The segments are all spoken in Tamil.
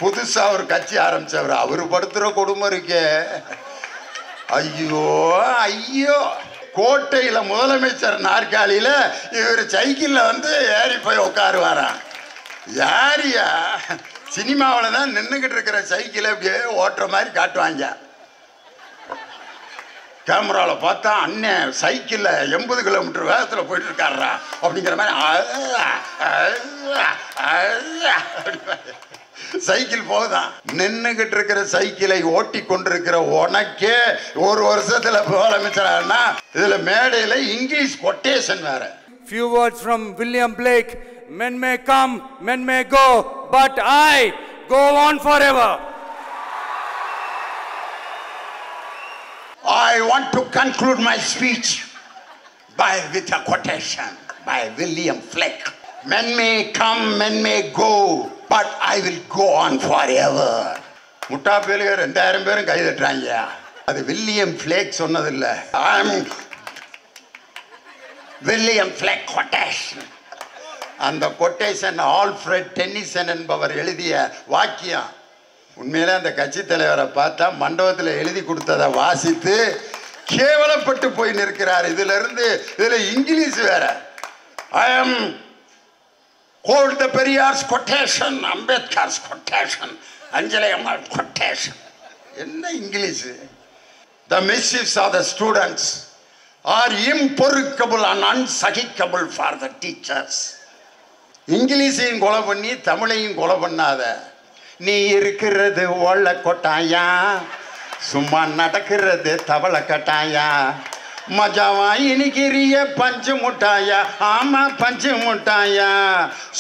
புதுசா ஒரு கட்சி ஆரம்பிச்சவர். அவரு படுத்துற கொடுமை இருக்கே, ஐயோ ஐயோ. கோட்டையில முதலமைச்சர் நாற்காலியில இவர் சைக்கிள்ல வந்து ஏறி போய் உட்காருவாராம். யாரியா? சினிமாவில் தான் நின்றுகிட்டு இருக்கிற சைக்கிளை அப்படியே ஓட்டுற மாதிரி காட்டுவாங்க. கேமராவில் பார்த்தா அண்ணன் சைக்கிளில் 80 கிலோமீட்டர் வேகத்தில் போயிட்டு இருக்காருடா அப்படிங்கிற மாதிரி சைக்கிள் போகுதான். நின்றுகிட்டு இருக்கிற சைக்கிளை ஓட்டி கொண்டிருக்கிற உனக்கே ஒரு வருஷத்துல முதலமைச்சரானா, இதுல மேடையில இங்கிலீஷ் கொட்டேஷன் வேற. Few words from William Blake. Men may come, men may go, but I go on forever. I want to conclude my speech with a quotation by William Blake. Men may come, men may go, but I will go on forever. முட்டா பேருங்க 2000 பேரும் கை தட்டுறாங்க. அது வில்லியம் பிளேக் சொன்னதில்லை. William Blake quotation. அந்த கொட்டேஷன் ஆல்ஃபிரட் டென்னிசன் என்பவர் எழுதிய வாக்கியம். உண்மையிலே அந்த கட்சி தலைவரை பார்த்தா மண்டபத்தில் எழுதி கொடுத்ததை வாசித்து கேவலப்பட்டு போய் நிற்கிறார். இதுல இங்கிலீஷ் வேற. I am called the Periyar's quotation, Ambedkar's quotation, Anjali Ammal quotation. என்ன English? The mischiefs of the students are impurkable and unsahikable for the teachers. இங்கிலீஷையும் கொலை பண்ணி தமிழையும் கொலை பண்ணாத. நீ இருக்கிறது ஓலை கொட்டாயா, சும்மா நடக்கிறது தவளை கட்டாயா, மஜாவா இனிக்கிறிய பஞ்சு முட்டாயா, ஆமா பஞ்சு முட்டாயா,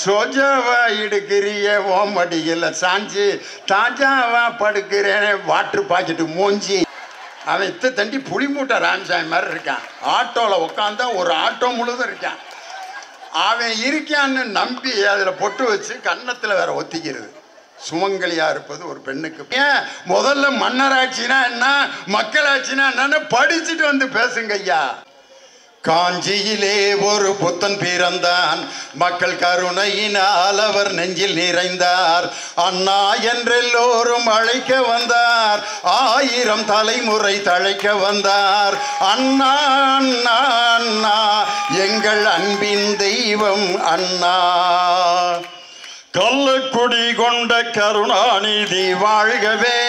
சோஜாவா இடுக்கிறிய ஓமடியில் சாஞ்சி, தாஜாவா படுக்கிறேன் வாட்டர் பாக்கெட்டு மூஞ்சி. அவன் இத்த தண்டி புளி மூட்டை ராமசாமி மாதிரி இருக்கான். ஆட்டோவில் உட்காந்தா ஒரு ஆட்டோ முழுதும் இருக்கான். அவன் இருக்கான்னு நம்பி அதில் பொட்டு வச்சு கன்னத்தில் வேற ஒத்திக்கிறது. சுமங்கலியா இருப்பது ஒரு பெண்ணுக்கு. ஏன் முதல்ல மன்னராட்சினா என்ன, மக்களாட்சினா என்னன்னு படிச்சுட்டு வந்து பேசுங்க ஐயா. காஞ்சியிலே ஒரு புத்தன் பிறந்தான், மக்கள் கருணையினால் அவர் நெஞ்சில் நிறைந்தார். அண்ணா என்றெல்லோரும் அழைக்க வந்தார், 1000 தலைமுறை தழைக்க வந்தார். அண்ணா அண்ணா அண்ணா எங்கள் அன்பின் தெய்வம் அண்ணா. கள்ளக்குடி கொண்ட கருணாநிதி வாழ்கவே,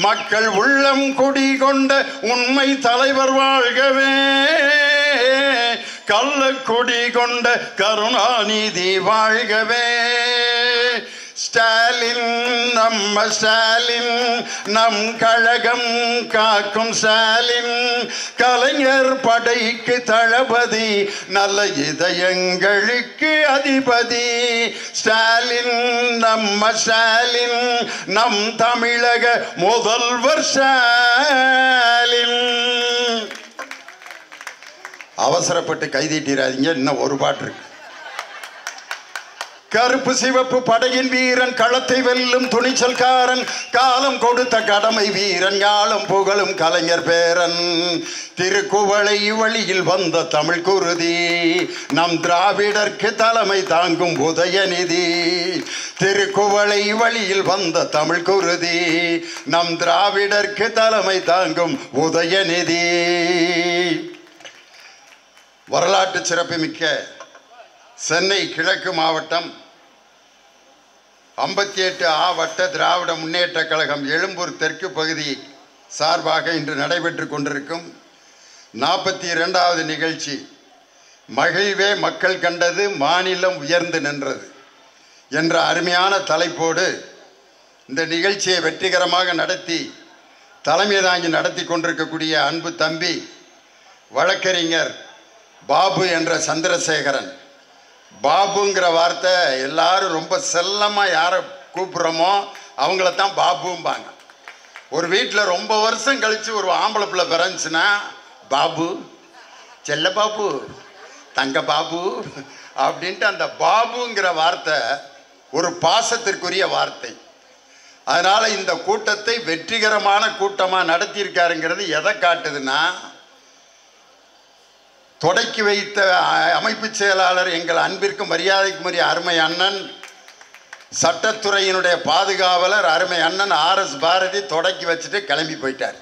மக்கள் உள்ளம் குடி கொண்ட உண்மை தலைவர் வாழ்கவே. கள்ளக்குடி கொண்ட கருணாநிதி வாழ்கவே. ஸ்டாலின் நம்ம ஸ்டாலின், நம் கழகம் காக்கும் ஸ்டாலின், கலைஞர் படைக்கு தளபதி, நல்ல இதயங்களுக்கு அதிபதி. ஸ்டாலின் நம்ம ஸ்டாலின், நம் தமிழக முதல்வர் ஸ்டாலின். அவசரப்பட்டு கைதீட்டிராதீங்க, இன்னும் ஒரு பாட்டு இருக்கு. கருப்பு சிவப்பு படையின் வீரன், களத்தை வெல்லும் துணிச்சல்காரன், காலம் கொடுத்த கடமை வீரன், ஞாலம் புகழும் கலைஞர் பேரன். திருக்குவளை வழியில் வந்த தமிழ் குருதி, நம் திராவிடர்க்கு தலைமை தாங்கும் உதயநிதி. திருக்குவளை வழியில் வந்த தமிழ் குருதி, நம் திராவிடர்க்கு தலைமை தாங்கும் உதயநிதி. வரலாற்று சிறப்புமிக்க சென்னை கிழக்கு மாவட்டம் 58 வட்ட திராவிட முன்னேற்ற கழகம் எழும்பூர் தெற்கு பகுதி சார்பாக இன்று நடைபெற்று கொண்டிருக்கும் 42வது நிகழ்ச்சி மகிழ்வே மக்கள் கண்டது, மாநிலம் உயர்ந்து நின்றது என்ற அருமையான தலைப்போடு இந்த நிகழ்ச்சியை வெற்றிகரமாக நடத்தி தலைமை தாங்கி நடத்தி கொண்டிருக்கக்கூடிய அன்பு தம்பி வழக்கறிஞர் பாபு என்ற சந்திரசேகரன். பாபுங்கிற வார்த்தை எல்லாரும் ரொம்ப செல்லமாக யாரை கூப்பிட்றோமோ அவங்கள தான் பாபும்பாங்க. ஒரு வீட்டில் ரொம்ப வருஷம் கழித்து ஒரு ஆம்பளை பிள்ளை பிறந்துச்சுன்னா பாபு, செல்ல பாபு, தங்க பாபு அப்படின்ட்டு அந்த பாபுங்கிற வார்த்தை ஒரு பாசத்திற்குரிய வார்த்தை. அதனால் இந்த கூட்டத்தை வெற்றிகரமான கூட்டமாக நடத்தியிருக்காருங்கிறது எதை காட்டுதுன்னா, தொடக்கி வைத்த அமைப்பு செயலாளர் எங்கள் அன்பிற்கும் மரியாதைக்கும் உரிய அருமை அண்ணன் சட்டத்துறையினுடைய பாதுகாவலர் அருமை அண்ணன் RS பாரதி தொடக்கி வச்சுட்டு கிளம்பி போயிட்டார்.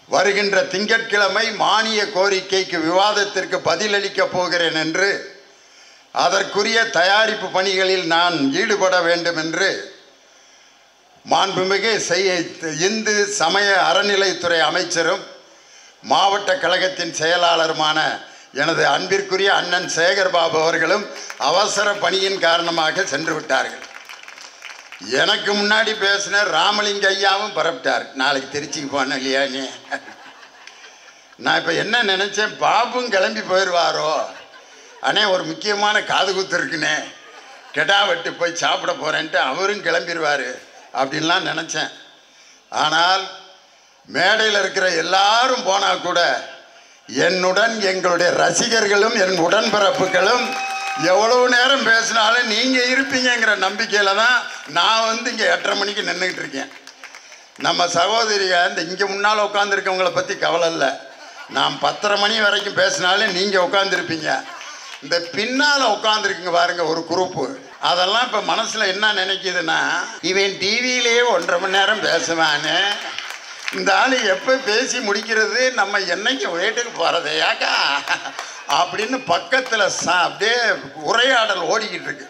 வருகின்ற திங்கட்கிழமை மானிய கோரிக்கைக்கு விவாதத்திற்கு பதிலளிக்கப் போகிறேன் என்று, அதற்குரிய தயாரிப்பு பணிகளில் நான் ஈடுபட வேண்டும் என்று மாண்புமிகு இந்து சமய அறநிலைத்துறை அமைச்சரும் மாவட்ட கழகத்தின் செயலாளருமான எனது அன்பிற்குரிய அண்ணன் சேகர்பாபு அவர்களும் அவசர பணியின் காரணமாக சென்று விட்டார்கள். எனக்கு முன்னாடி பேசின ராமலிங்க ஐயாவும் பரப்பிட்டார். நாளைக்கு திருச்சிக்கு போனேன் இல்லையா நீ? நான் இப்போ என்ன நினச்சேன், பாபும் கிளம்பி போயிடுவாரோ, அண்ணே ஒரு முக்கியமான காது குத்து இருக்குண்ணே, கெடா வெட்டு போய் சாப்பிட போகிறேன்ட்டு அவரும் கிளம்பிடுவார் அப்படின்லாம் நினச்சேன். ஆனால் மேடையில் இருக்கிற எல்லாரும் போனால் கூட என்னுடன் எங்களுடைய ரசிகர்களும் என் உடன்பிறப்புகளும் எவ்வளவு நேரம் பேசினாலும் நீங்கள் இருப்பீங்கிற நம்பிக்கையில் தான் நான் இங்கே 8:30 மணிக்கு நின்றுக்கிட்டு இருக்கேன். நம்ம சகோதரிகள் இந்த இங்கே முன்னால் உட்காந்துருக்கவங்கள பற்றி கவலை இல்லை. நான் 10:30 மணி வரைக்கும் பேசினாலும் நீங்கள் உட்காந்துருப்பீங்க. இந்த பின்னால் உட்காந்துருக்குங்க பாருங்க ஒரு குரூப்பு, அதெல்லாம் இப்போ மனசில் என்ன நினைக்கிதுன்னா, இவன் டிவியிலேயே 1.5 மணி நேரம் பேசுவானே, இந்த ஆள் எப்போ பேசி முடிக்கிறது, நம்ம என்னைக்கு வீட்டுக்கு போகிறது ஏக்கா அப்படின்னு பக்கத்தில் அப்படியே உரையாடல் ஓடிக்கிட்டு இருக்கு.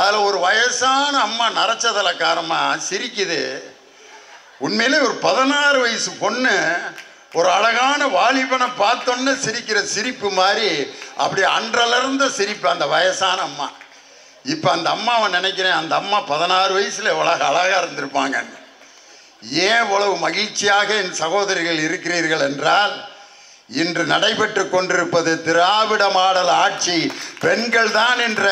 அதில் ஒரு வயசான அம்மா நரச்சதலக்காரமாக சிரிக்குது. உண்மையிலே ஒரு 16 வயசு பொண்ணு ஒரு அழகான வாலிபனை பார்த்தோன்னு சிரிக்கிற சிரிப்பு மாதிரி அப்படி அன்றலர்ந்த சிரிப்பு அந்த வயசான அம்மா. இப்போ அந்த அம்மாவை நினைக்கிறேன், அந்த அம்மா 16 வயசில் எவ்வளோ அழகாக இருந்திருப்பாங்க. ஏன் இவ்வளவு மகிழ்ச்சியாக என் சகோதரிகள் இருக்கிறீர்கள் என்றால், இன்று நடைபெற்று கொண்டிருப்பது திராவிட மாடல் ஆட்சி பெண்கள் தான் என்ற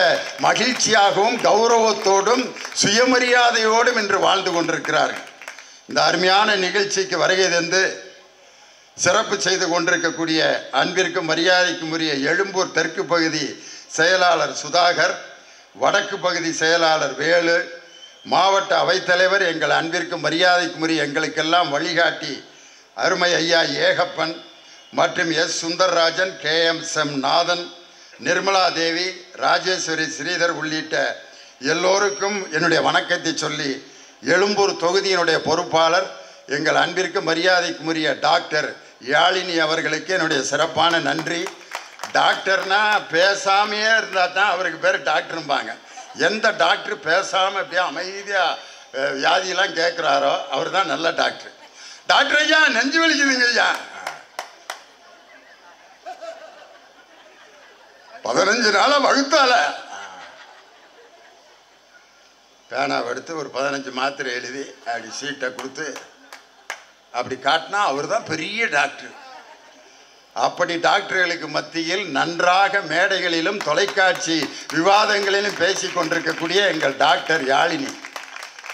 மகிழ்ச்சியாகவும் கௌரவத்தோடும் சுயமரியாதையோடும் இன்று வாழ்ந்து கொண்டிருக்கிறார்கள். இந்த அருமையான நிகழ்ச்சிக்கு வருகை தந்து சிறப்பு செய்து கொண்டிருக்கக்கூடிய அன்பிற்கும் மரியாதைக்கும் உரிய எழும்பூர் தெற்கு பகுதி செயலாளர் சுதாகர், வடக்கு பகுதி செயலாளர் வேலு, மாவட்ட அவைத்தலைவர் எங்கள் அன்பிற்கும் மரியாதைக்கும் உரிய எங்களுக்கெல்லாம் வழிகாட்டி அருமை ஐயா ஏகப்பன் மற்றும் சுந்தர்ராஜன், KM நாதன், நிர்மலா தேவி, ராஜேஸ்வரி ஸ்ரீதர் உள்ளிட்ட எல்லோருக்கும் என்னுடைய வணக்கத்தை சொல்லி, எழும்பூர் தொகுதியினுடைய பொறுப்பாளர் எங்கள் அன்பிற்கும் மரியாதைக்கும் உரிய டாக்டர் யாழினி அவர்களுக்கு என்னுடைய சிறப்பான நன்றி. டாக்டர்னா பேசாமையே இருந்தால் தான் அவருக்கு பேர் டாக்டரும்பாங்க. எந்த டாக்டர் பேசாமல் அப்படியே அமைதியாக வியாதியெல்லாம் கேட்குறாரோ அவர் தான் நல்ல டாக்டர். டாக்டர் ஐயா நெஞ்சு வலிக்குதுங்க ஐயா, 15 நாளாக வகுத்தால பேனாவை எடுத்து ஒரு 15 மாத்திரை எழுதி அப்படி சீட்டை கொடுத்து அப்படி காட்டினா அவர் தான் பெரிய டாக்டர். அப்படி டாக்டர்களுக்கு மத்தியில் நன்றாக மேடைகளிலும் தொலைக்காட்சி விவாதங்களிலும் பேசி கொண்டிருக்கக்கூடிய எங்கள் டாக்டர் யாழினி,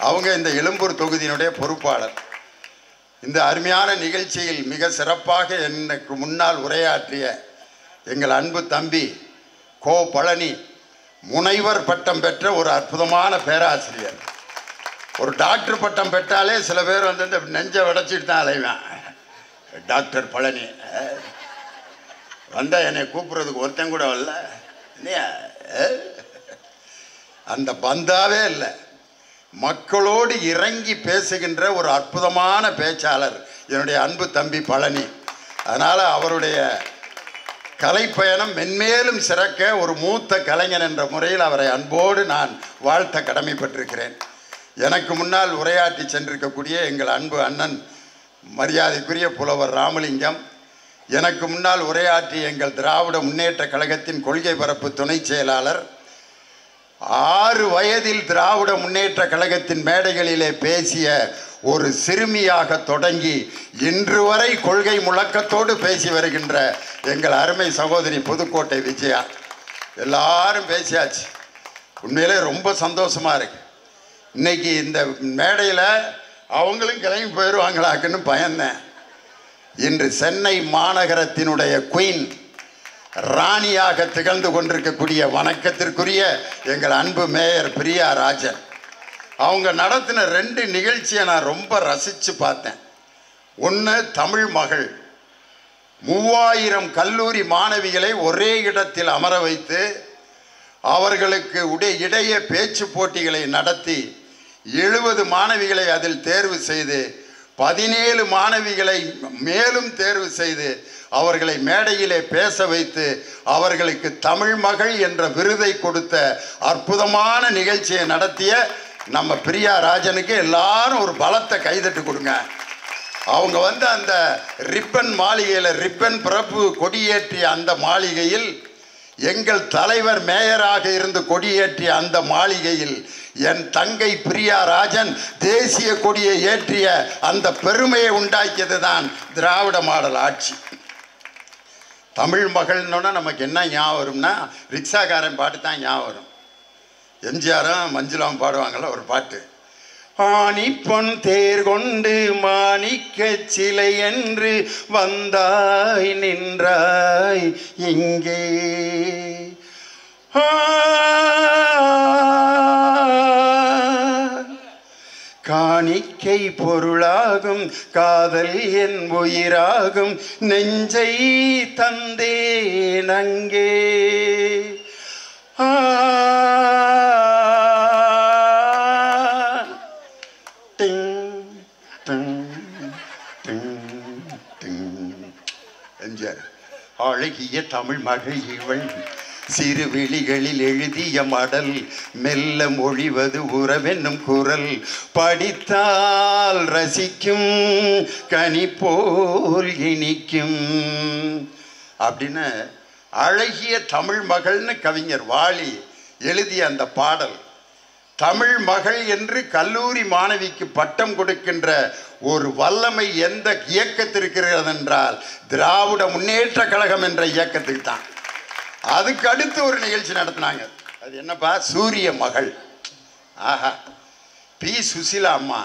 அவங்க இந்த எழும்பூர் தொகுதியினுடைய பொறுப்பாளர். இந்த அருமையான நிகழ்ச்சியில் மிக சிறப்பாக எனக்கு முன்னால் உரையாற்றிய எங்கள் அன்பு தம்பி கோ பழனி, முனைவர் பட்டம் பெற்ற ஒரு அற்புதமான பேராசிரியர். ஒரு டாக்டர் பட்டம் பெற்றாலே சில பேர் இந்த நெஞ்சை உடைச்சிட்டு தான் அலைவேன். டாக்டர் பழனி வந்தால் என்னை கூப்பிட்றதுக்கு ஒருத்தன் கூட வரல இல்லையா, அந்த பந்தாவே இல்லை. மக்களோடு இறங்கி பேசுகின்ற ஒரு அற்புதமான பேச்சாளர் என்னுடைய அன்பு தம்பி பழனி. அதனால் அவருடைய கலைப்பயணம் மென்மேலும் சிறக்க ஒரு மூத்த கலைஞன் என்ற முறையில் அவரை அன்போடு நான் வாழ்த்த கடமைப்பட்டிருக்கிறேன். எனக்கு முன்னால் உரையாற்றி சென்றிருக்கக்கூடிய எங்கள் அன்பு அண்ணன் மரியாதைக்குரிய புலவர் ராமலிங்கம், எனக்கு முன்னால் உரையாற்றி எங்கள் திராவிட முன்னேற்ற கழகத்தின் கொள்கை பரப்பு துணை செயலாளர், 6 வயதில் திராவிட முன்னேற்ற கழகத்தின் மேடைகளிலே பேசிய ஒரு சிறுமியாக தொடங்கி இன்று வரை கொள்கை முழக்கத்தோடு பேசி வருகின்ற எங்கள் அருமை சகோதரி புதுக்கோட்டை விஜயா, எல்லாரும் பேசியாச்சு. உண்மையிலே ரொம்ப சந்தோஷமாக இருக்கு. இன்னைக்கு இந்த மேடையில் அவங்களும் கிளம்பி போயிடுவாங்களாக்குன்னு பயந்தேன். இன்று சென்னை மாநகரத்தினுடைய குயின் ராணியாக திகழ்ந்து கொண்டிருக்கக்கூடிய வணக்கத்திற்குரிய எங்கள் அன்பு மேயர் பிரியா ராஜன், அவங்க நடத்தின 2 நிகழ்ச்சியை நான் ரொம்ப ரசித்து பார்த்தேன். ஒன்று தமிழ் மகள், 3000 கல்லூரி மாணவிகளை ஒரே இடத்தில் அமர வைத்து அவர்களுக்கு இடையே பேச்சு போட்டிகளை நடத்தி 70 மாணவிகளை அதில் தேர்வு செய்து 17 மாணவிகளை மேலும் தேர்வு செய்து அவர்களை மேடையிலே பேச வைத்து அவர்களுக்கு தமிழ் மகள் என்ற விருதை கொடுத்த அற்புதமான நிகழ்ச்சியை நடத்திய நம்ம பிரியா ராஜனுக்கு எல்லாரும் ஒரு பலத்தை கைதட்டு கொடுங்க. அவங்க அந்த ரிப்பன் மாளிகையில் ரிப்பன் பிரபு கொடியேற்றிய அந்த மாளிகையில் எங்கள் தலைவர் மேயராக இருந்து கொடியேற்றிய அந்த மாளிகையில் என் தங்கை பிரியா ராஜன் தேசிய கொடியை ஏற்றிய அந்த பெருமையை உண்டாக்கியது தான் திராவிட மாடல் ஆட்சி. தமிழ் மகள்னோன்னா நமக்கு என்ன ஞாபகம் வரும்னா ரிக்ஷாக்காரன் பாட்டு தான் ஞாபகம் வரும். எம்ஜிஆரும் மஞ்சுளாவும் பாடுவாங்கள்ல ஒரு பாட்டு, ஆணி பொன் தேர் கொண்டு மாணிக்க சிலை என்று வந்தாய் நின்றாய் இங்கே, காணிக்கை பொருளாகும் காதல் என் உயிராகும் நெஞ்சை தந்தேன் அங்கே, எம்ஜிஆர். அழகிய தமிழ் மகள் இவள் சிறு விழிகளில் எழுதிய மடல் மெல்ல மொழிவது உறவென்னும் குரல் படித்தால் ரசிக்கும் கனி போல் இனிக்கும் அப்படின்னு அழகிய தமிழ் மகள்னு கவிஞர் வாலி எழுதிய அந்த பாடல் தமிழ் மகள் என்று கல்லூரி மாணவிக்கு பட்டம் கொடுக்கின்ற ஒரு வல்லமை எந்த இயக்கத்திற்கு இருக்கிறது என்றால் திராவிட முன்னேற்ற கழகம் என்ற இயக்கத்துக்கு தான். அதுக்கு அடுத்து ஒரு நிகழ்ச்சி நடத்தினாங்க. அது என்னப்பா, சூரிய மகள். ஆஹா, பி சுசிலா அம்மா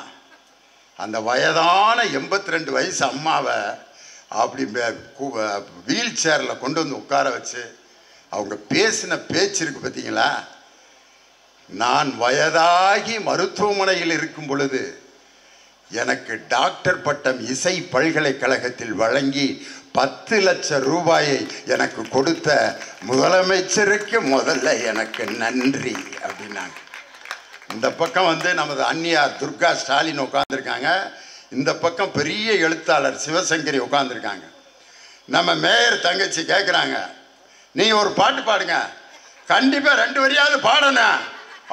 அந்த வயதான 82 வயசு அம்மாவை அப்படி வீல் சேரில் கொண்டு வந்து உட்கார வச்சு அவங்க பேசின பேச்சு இருக்கு பார்த்தீங்களா. நான் வயதாகி மருத்துவமனையில் இருக்கும் பொழுது எனக்கு டாக்டர் பட்டம் இசை பல்கலைக்கழகத்தில் வழங்கி 10 லட்சம் ரூபாயை எனக்கு கொடுத்த முதலமைச்சருக்கு முதல்ல எனக்கு நன்றி அப்படின்னாங்க. இந்த பக்கம் நமது அன்னியார் துர்கா ஸ்டாலின் உட்காந்துருக்காங்க. இந்த பக்கம் பெரிய எழுத்தாளர் சிவசங்கரி உட்காந்துருக்காங்க. நம்ம மேயர் தங்கச்சி கேட்குறாங்க, நீ ஒரு பாட்டு பாடுங்க, கண்டிப்பாக 2 வரியாவது பாடணும்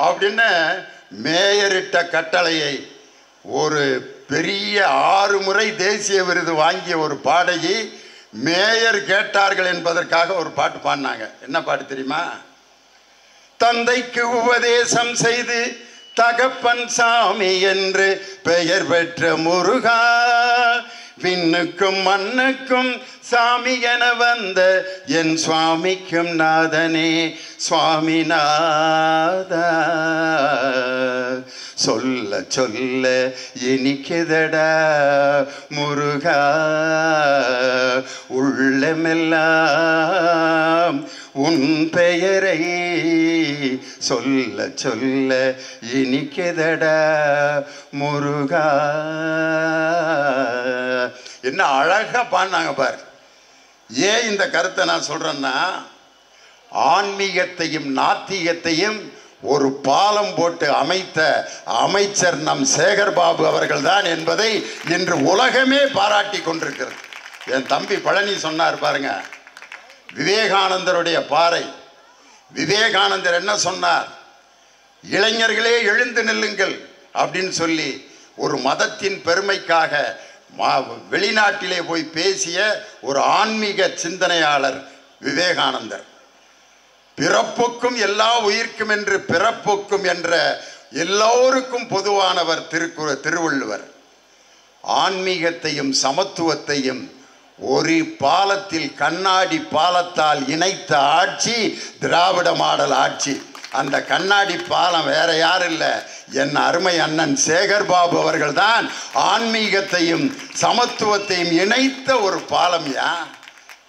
அப்படின்னு மேயரிட்ட கட்டளையை ஒரு பெரிய 6 முறை தேசிய விருது வாங்கிய ஒரு பாடகி மேயர் கேட்டார்கள் என்பதற்காக ஒரு பாட்டு பாடினாங்க. என்ன பாட்டு தெரியுமா? தந்தைக்கு உபதேசம் செய்து தகப்பன் சாமி என்று பெயர் பெற்ற முருகா, விண்ணுக்கும் மண்ணுக்கும் சாமி என வந்த என் சுவாமிக்கும் நாதனே சுவாமிநாதா, சொல்ல சொல்ல இனிக்குதடா முருகா, உள்ளமெல்லாம் உன் பெயரை சொல்ல சொல்ல இனிக்குதடா முருகா. என்ன அழகா பாடினாங்க பாரு. ஏன் இந்த கருத்தை நான் சொல்றேன்னா, ஆன்மீகத்தையும் நாத்திகத்தையும் ஒரு பாலம் போட்டு அமைத்த அமைச்சர் நம் சேகர்பாபு அவர்கள் தான் என்பதை இன்று உலகமே பாராட்டி கொண்டிருக்கிறது. என் தம்பி பழனி சொன்னார் பாருங்க, விவேகானந்தருடைய பாறை. விவேகானந்தர் என்ன சொன்னார்? இளைஞர்களே எழுந்து நில்லுங்கள் அப்படின்னு சொல்லி ஒரு மதத்தின் பெருமைக்காக வெளிநாட்டிலே போய் பேசிய ஒரு ஆன்மீக சிந்தனையாளர் விவேகானந்தர். பிறப்புக்கும் எல்லா உயிர்க்கும் என்று பிறப்புக்கும் என்ற எல்லோருக்கும் பொதுவானவர் திருவள்ளுவர். ஆன்மீகத்தையும் சமத்துவத்தையும் ஒரு பாலத்தில் கண்ணாடி பாலத்தால் இணைத்த ஆட்சி திராவிட மாடல் ஆட்சி. அந்த கண்ணாடி பாலம் வேற யாரும் இல்லை, என் அருமை அண்ணன் சேகர்பாபு அவர்கள் தான் ஆன்மீகத்தையும் சமத்துவத்தையும் இணைத்த ஒரு பாலம்.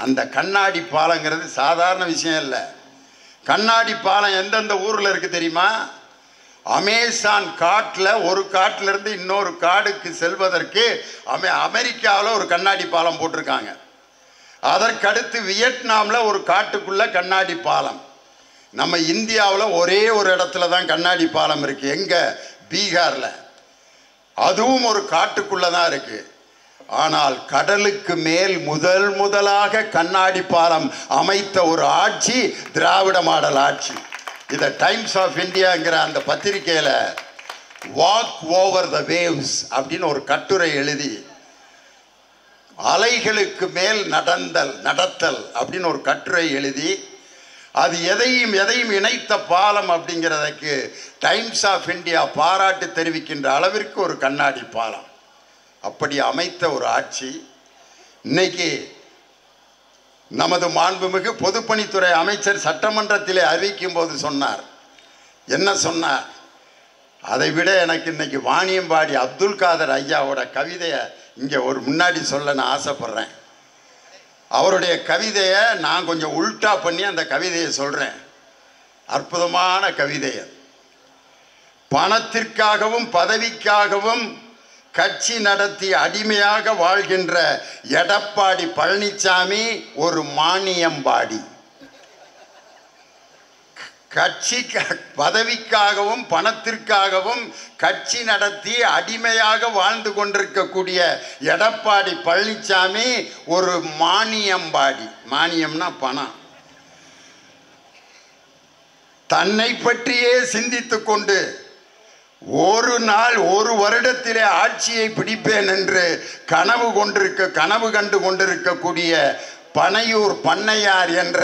அந்த கண்ணாடி பாலங்கிறது சாதாரண விஷயம் இல்லை. கண்ணாடி பாலம் எந்தெந்த ஊரில் இருக்குது தெரியுமா? அமேசான் காட்டில் ஒரு காட்டிலிருந்து இன்னொரு காடுக்கு செல்வதற்கு அமெரிக்காவில் ஒரு கண்ணாடி பாலம் போட்டிருக்காங்க. அதற்கடுத்து வியட்நாமில் ஒரு காட்டுக்குள்ள கண்ணாடி பாலம். நம்ம இந்தியாவில் ஒரே ஒரு இடத்துல தான் கண்ணாடி பாலம் இருக்கு. எங்க? பீகார்ல. அதுவும் ஒரு காட்டுக்குள்ள தான் இருக்கு. ஆனால் கடலுக்கு மேல் முதலாக கண்ணாடி பாலம் அமைத்த ஒரு ஆட்சி திராவிட மாடல் ஆட்சி. இதை டைம்ஸ் ஆஃப் இந்தியாங்கிற அந்த பத்திரிகையில் வாக் ஓவர் த வேவ்ஸ் அப்படின்னு ஒரு கட்டுரை எழுதி, அலைகளுக்கு மேல் நடத்தல் அப்படின்னு ஒரு கட்டுரை எழுதி, அது எதையும் இணைத்த பாலம் அப்படிங்கிறதுக்கு டைம்ஸ் ஆஃப் இந்தியா பாராட்டு தெரிவிக்கின்ற அளவிற்கு ஒரு கண்ணாடி பாலம் அப்படி அமைத்த ஒரு ஆட்சி. இன்னைக்கு நமது மாண்புமிகு பொதுப்பணித்துறை அமைச்சர் சட்டமன்றத்திலே அறிவிக்கும் போது சொன்னார். என்ன சொன்னார்? அதை விட எனக்கு இன்னைக்கு வாணியம்பாடி அப்துல் காதர் ஐயாவோட கவிதையை இங்கே ஒரு முன்னாடி சொல்ல நான் ஆசைப்படுறேன். அவருடைய கவிதையை நான் கொஞ்சம் உல்டா பண்ணி அந்த கவிதையை சொல்கிறேன். அற்புதமான கவிதை. பணத்திற்காகவும் பதவிக்காகவும் கட்சி நடத்தி அடிமையாக வாழ்கின்ற எடப்பாடி பழனிசாமி ஒரு மானியம்பாடி. கட்சி பதவிக்காகவும் பணத்திற்காகவும் கட்சி நடத்தி அடிமையாக வாழ்ந்து கொண்டிருக்கக்கூடிய எடப்பாடி பழனிசாமி ஒரு மானியம்பாடி. மானியம்னா பணம். தன்னை பற்றியே சிந்தித்து கொண்டு ஒரு நாள் ஒரு வருடத்திலே ஆட்சியை பிடிப்பேன் என்று கனவு கண்டு கொண்டிருக்கக்கூடிய பனையூர் பண்ணையார் என்ற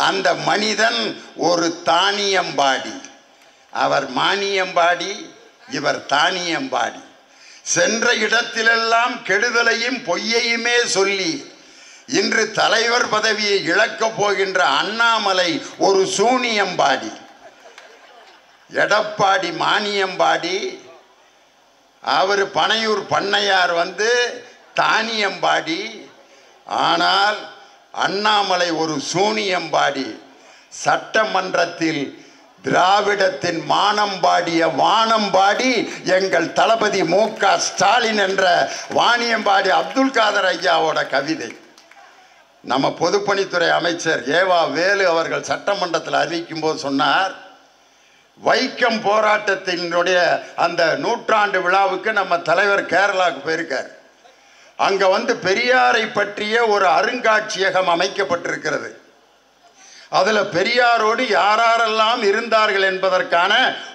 அந்த மனிதன் ஒரு தானியம்பாடி. அவர் மானியம்பாடி, இவர் தானியம்பாடி. சென்ற இடத்திலெல்லாம் கெடுதலையும் பொய்யையுமே சொல்லி இன்று தலைவர் பதவியை இழக்கப் போகின்ற அண்ணாமலை ஒரு சூனியம்பாடி. எடப்பாடி மானியம்பாடி, அவர் பனையூர் பண்ணையார் தானியம்பாடி. ஆனால் அண்ணாமலை ஒரு சூனியம்பாடி. சட்டமன்றத்தில் திராவிடத்தின் மானம்பாடிய வானம்பாடி எங்கள் தளபதி மு.க. ஸ்டாலின் என்ற வாணியம்பாடி அப்துல் காதர் ஐயாவோட கவிதை. நம்ம பொதுப்பணித்துறை அமைச்சர் ஏவா வேலு அவர்கள் சட்டமன்றத்தில் அறிவிக்கும் போது சொன்னார், வைக்கம் போராட்டத்தினுடைய அந்த 100ஆண்டு விழாவுக்கு நம்ம தலைவர் கேரளாவுக்கு போயிருக்கார். அங்கே பெரியாரை பற்றிய ஒரு அருங்காட்சியகம் அமைக்கப்பட்டிருக்கிறது. அதில் பெரியாரோடு யாரெல்லாம் இருந்தார்கள் என்பதற்கான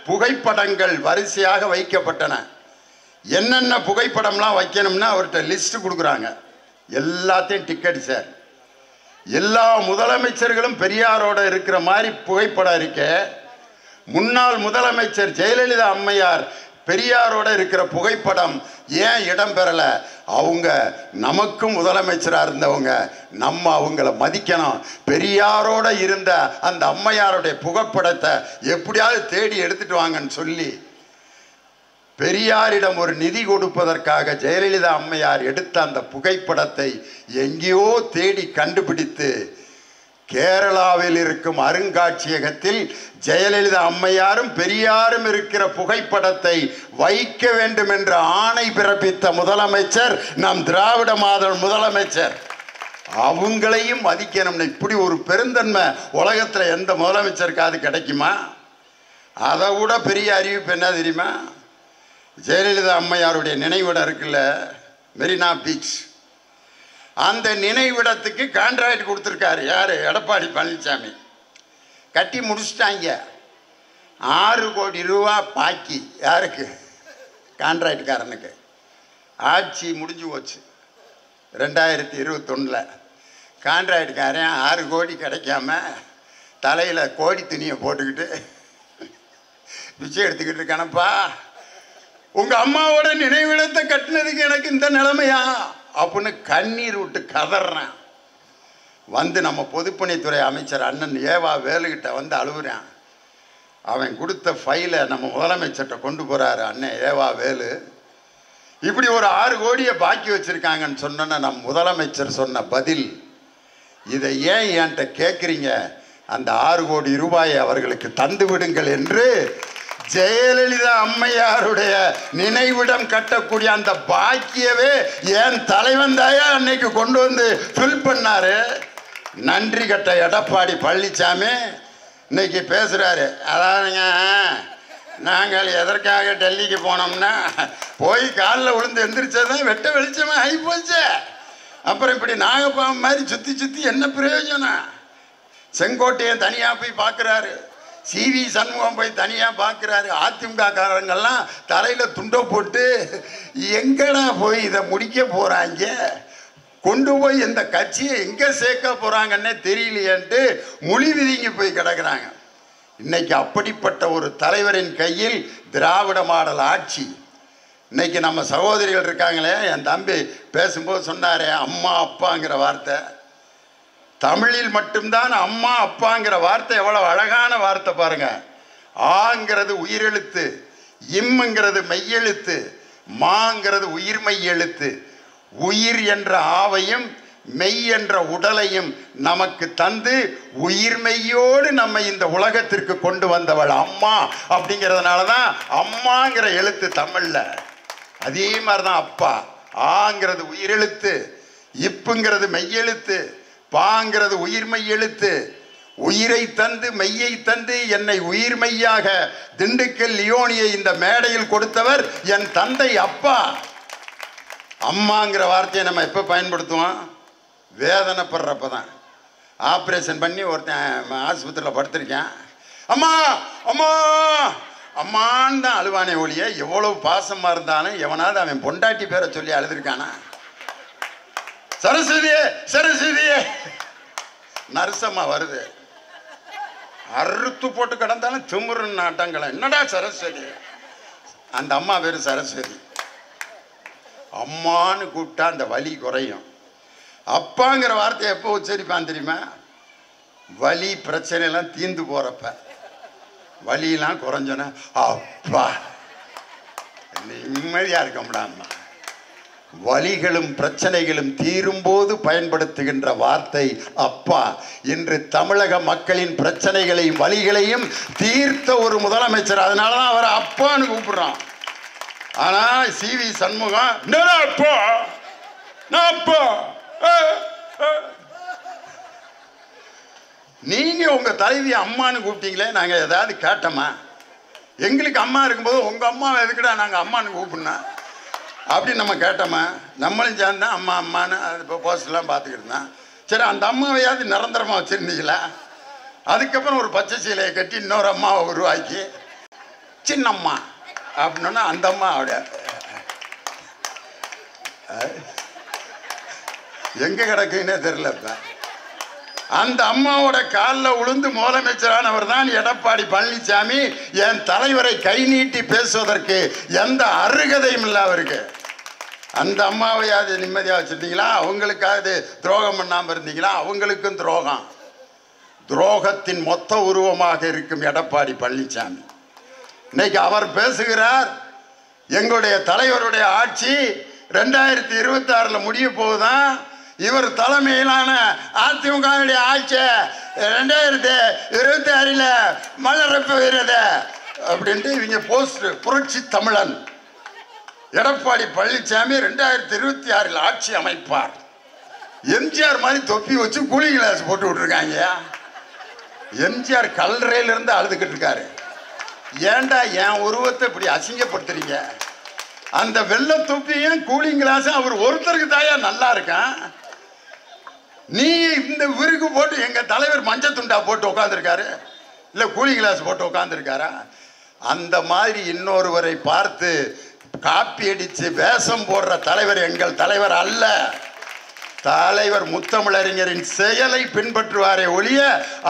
புகைப்படங்கள் வரிசையாக வைக்கப்பட்டன. என்னென்ன புகைப்படம்லாம் வைக்கணும்னா அவர்கிட்ட லிஸ்ட் கொடுக்குறாங்க. எல்லாத்தையும் டிக்கெட் சார். எல்லா முதலமைச்சர்களும் பெரியாரோட இருக்கிற மாதிரி புகைப்படம் இருக்கு. முன்னாள் முதலமைச்சர் ஜெயலலிதா அம்மையார் பெரியாரோட இருக்கிற புகைப்படம் ஏன் இடம் பெறல? அவங்க நமக்கும் முதலமைச்சராக இருந்தவங்க, நம்ம அவங்கள மதிக்கணும். பெரியாரோட இருந்த அந்த அம்மையாருடைய புகைப்படத்தை எப்படியாவது தேடி எடுத்துட்டு வாங்கன்னு சொல்லி பெரியாரிடம் ஒரு நிதி கொடுப்பதற்காக ஜெயலலிதா அம்மையார் எடுத்த அந்த புகைப்படத்தை எங்கேயோ தேடி கண்டுபிடித்து கேரளாவில் இருக்கும் அருங்காட்சியகத்தில் ஜெயலலிதா அம்மையாரும் பெரியாரும் இருக்கிற புகைப்படத்தை வைக்க வேண்டும் என்ற ஆணை பிறப்பித்த முதலமைச்சர் நம் திராவிட மாடல் முதலமைச்சர். அவங்களையும் மதிக்கணும்னு இப்படி ஒரு பெருந்தன்மை உலகத்தில் எந்த முதலமைச்சருக்காவது கிடைக்குமா? அதை விட பெரிய அறிவிப்பு என்ன தெரியுமா? ஜெயலலிதா அம்மையாருடைய நினைவிடம் இருக்குல்ல, மெரினா பீச், அந்த நினைவிடத்துக்கு கான்ட்ராக்ட் கொடுத்துருக்காரு. யார்? எடப்பாடி பழனிசாமி. கட்டி முடிச்சிட்டாங்க. 6 கோடி ரூபா பாக்கி. யாருக்கு? கான்ட்ராக்டுக்காரனுக்கு. ஆட்சி முடிஞ்சு போச்சு 2021. கான்ட்ராக்டுக்காரன் 6 கோடி கிடைக்காம தலையில் கோடி துணியை போட்டுக்கிட்டு பிச்சை எடுத்துக்கிட்டு இருக்கானப்பா. உங்கள் அம்மாவோட நினைவிடத்தை கட்டினதுக்கு எனக்கு இந்த நிலைமையா அப்படின்னு கண்ணீர் விட்டு கதறான். நம்ம பொதுப்பணித்துறை அமைச்சர் அண்ணன் ஏவா வேலுகிட்ட அழுகுறான். அவன் கொடுத்த ஃபைலை நம்ம முதலமைச்சர்கிட்ட கொண்டு போகிறாரு அண்ணன் ஏவா வேலு. இப்படி ஒரு 6 கோடியை பாக்கி வச்சுருக்காங்கன்னு சொன்னோன்னா நம் முதலமைச்சர் சொன்ன பதில், இதை ஏன் என்கிட்ட கேட்குறீங்க? அந்த 6 கோடி ரூபாயை அவர்களுக்கு தந்து விடுங்கள் என்று ஜெயலலிதா அம்மையாருடைய நினைவிடம் கட்டக்கூடிய அந்த பாக்கியவே என் தலைவன் தாயா அன்னைக்கு கொண்டு ஃபில் பண்ணாரு. நன்றி கட்ட எடப்பாடி பழனிசாமி இன்னைக்கு பேசுகிறாரு. அதாவதுங்க, நாங்கள் எதற்காக டெல்லிக்கு போனோம்னா போய் காலில் விழுந்து எந்திரிச்சதான் வெட்ட வெளிச்சமாக ஆகி போச்சு. அப்புறம் இப்படி நாகப்பாம்பு மாதிரி சுற்றி சுற்றி என்ன பிரயோஜனம்? செங்கோட்டையன் தனியாக போய் பார்க்குறாரு, சிவி சண்முகம் போய் தனியாக பார்க்குறாரு. அதிமுக காரங்கெல்லாம் தலையில் துண்டை போட்டு எங்கடா போய் இதை முடிக்க போகிறாங்க, கொண்டு போய் இந்த கட்சியை எங்கே சேர்க்க போகிறாங்கன்னே தெரியலையேன்ட்டு மொழி விதிங்கி போய் கிடக்கிறாங்க. இன்னைக்கு அப்படிப்பட்ட ஒரு தலைவரின் கையில் திராவிட மாடல் ஆட்சி. இன்னைக்கு நம்ம சகோதரிகள் இருக்காங்களே, என் தம்பி பேசும்போது சொன்னாரே அம்மா அப்பாங்கிற வார்த்தை. தமிழில் மட்டும்தான் அம்மா அப்பாங்கிற வார்த்தை எவ்வளோ அழகான வார்த்தை பாருங்க. ஆங்கிறது உயிரெழுத்து, இம்ங்கிறது மெய்யெழுத்து, மாங்கிறது உயிர்மெய் எழுத்து. உயிர் என்ற ஆவையும் மெய் என்ற உடலையும் நமக்கு தந்து உயிர்மெய்யோடு நம்ம இந்த உலகத்திற்கு கொண்டு வந்தவள் அம்மா. அப்படிங்கிறதுனால தான் அம்மாங்கிற எழுத்து தமிழ்ல. அதே மாதிரி தான் அப்பா. ஆங்கிறது உயிரெழுத்து, இப்புங்கிறது மெய்யெழுத்து, பாங்கிறது உயிர்மெய் எழுத்து. உயிரை தந்து மெய்யை தந்து என்னை உயிர்மெய்யாக திண்டுக்கல் லியோனியை இந்த மேடையில் கொடுத்தவர் என் தந்தை அப்பா. அம்மாங்கிற வார்த்தையை நம்ம எப்போ பயன்படுத்துவோம்? வேதனைப்படுறப்ப தான். ஆப்ரேஷன் பண்ணி ஒருத்தன் ஆஸ்பத்திரியில் படுத்திருக்கேன், அம்மா அம்மா அம்மான்னு தான் அழுவானே ஒழிய எவ்வளவு பாசமாக இருந்தாலும் எவனாவது அவன் பொண்டாட்டி பேரை சொல்லி அழுதுருக்கானா? சரஸ்வதியே சரஸ்வதியே நரசம்மா வருது, அறுத்து போட்டு கிடந்தாலும் திமுரு நாட்டங்களை, என்னடா சரஸ்வதி? அந்த அம்மா பேரு சரஸ்வதி. அம்மான்னு கூப்பிட்டா அந்த வலி குறையும். அப்பாங்கிற வார்த்தையை எப்போ உச்சரிப்பான் தெரியுமா? வலி பிரச்சனைலாம் தீர்ந்து போறப்ப, வலியெல்லாம் குறைஞ்சோன்னா அப்பா நிம்மதியா இருக்க முடியாம. வலிகளும் பிரச்சனைகளும் தீரும்போது பயன்படுத்துகின்ற வார்த்தை அப்பா. இன்று தமிழக மக்களின் பிரச்சனைகளையும் வலிகளையும் தீர்த்த ஒரு முதலமைச்சர், அதனாலதான் அவரை அப்பான்னு கூப்பிடுறான். ஆனா சிவி சண்முகம் அப்பா அப்பா. நீங்க உங்க தலைவி அம்மான்னு கூப்பிட்டீங்களே, நாங்க ஏதாவது கேட்டோமா? எங்களுக்கு அம்மா இருக்கும்போது உங்க அம்மாவை எதுக்குடா நாங்க அம்மான்னு கூப்பிடணும் அப்படின்னு நம்ம கேட்டோமா? நம்மளும் சேர்ந்தா அம்மா அம்மான்னு அது இப்போ போஸ்ட்லாம் பார்த்துக்கிட்டு இருந்தான். சரி, அந்த அம்மாவையாவது நிரந்தரமாக வச்சுருந்தீங்களா? அதுக்கப்புறம் ஒரு பச்சை சீலையை கட்டி இன்னொரு அம்மாவை உருவாக்கி சின்னம்மா அப்படின்னா அந்த அம்மா அவட எங்கே கிடக்குன்னே தெரியல. இப்போ அந்த அம்மாவோட காலில் உளுந்து முதலமைச்சரானவர் தான் எடப்பாடி பழனிசாமி. என் தலைவரை கை நீட்டி பேசுவதற்கு எந்த அருகதையும் இல்லை அவருக்கு. அந்த அம்மாவையாவது நிம்மதியாக வச்சுருந்தீங்களா? அவங்களுக்காவது துரோகம் பண்ணாமல் இருந்தீங்களா? அவங்களுக்கும் துரோகம். துரோகத்தின் மொத்த உருவமாக இருக்கும் எடப்பாடி பழனிசாமி. இன்னைக்கு அவர் பேசுகிறார், எங்களுடைய தலைவருடைய ஆட்சி 2026 முடிய போகுதான், இவர் தலைமையிலான அதிமுக ஆட்சி 2026 மலரப்போகிறது அப்படின்ட்டு இவங்க போஸ்ட். புரட்சி தமிழன் எடப்பாடி பழனிசாமி 2026 ஆட்சி அமைப்பார். எம்ஜிஆர் மாதிரி தொப்பி வச்சு கூலிங் கிளாஸ் போட்டு விட்டுருக்காங்க. எம்ஜிஆர் கல்லறையிலிருந்து அழுதுகிட்டு இருக்காரு. ஏண்டா என் உருவத்தை இப்படி அசிங்கப்படுத்துறீங்க? அந்த வெள்ள தொப்பியும் கூலிங் கிளாஸ் அவர் ஒருத்தருக்கு தாயா நல்லா இருக்கான். நீ இந்த விருக்கு போட்டு எங்க தலைவர் மஞ்சள் துண்டா போட்டு உட்காந்துருக்காரு, இல்ல கூலிங் கிளாஸ் போட்டு உட்காந்துருக்காரா? அந்த மாதிரி இன்னொருவரை பார்த்து காப்பி அடிச்சு வேஷம் போடுற தலைவர் எங்கள் தலைவர் அல்ல. தலைவர் முத்தமிழறிஞரின் செயலை பின்பற்றுவாரே ஒழிய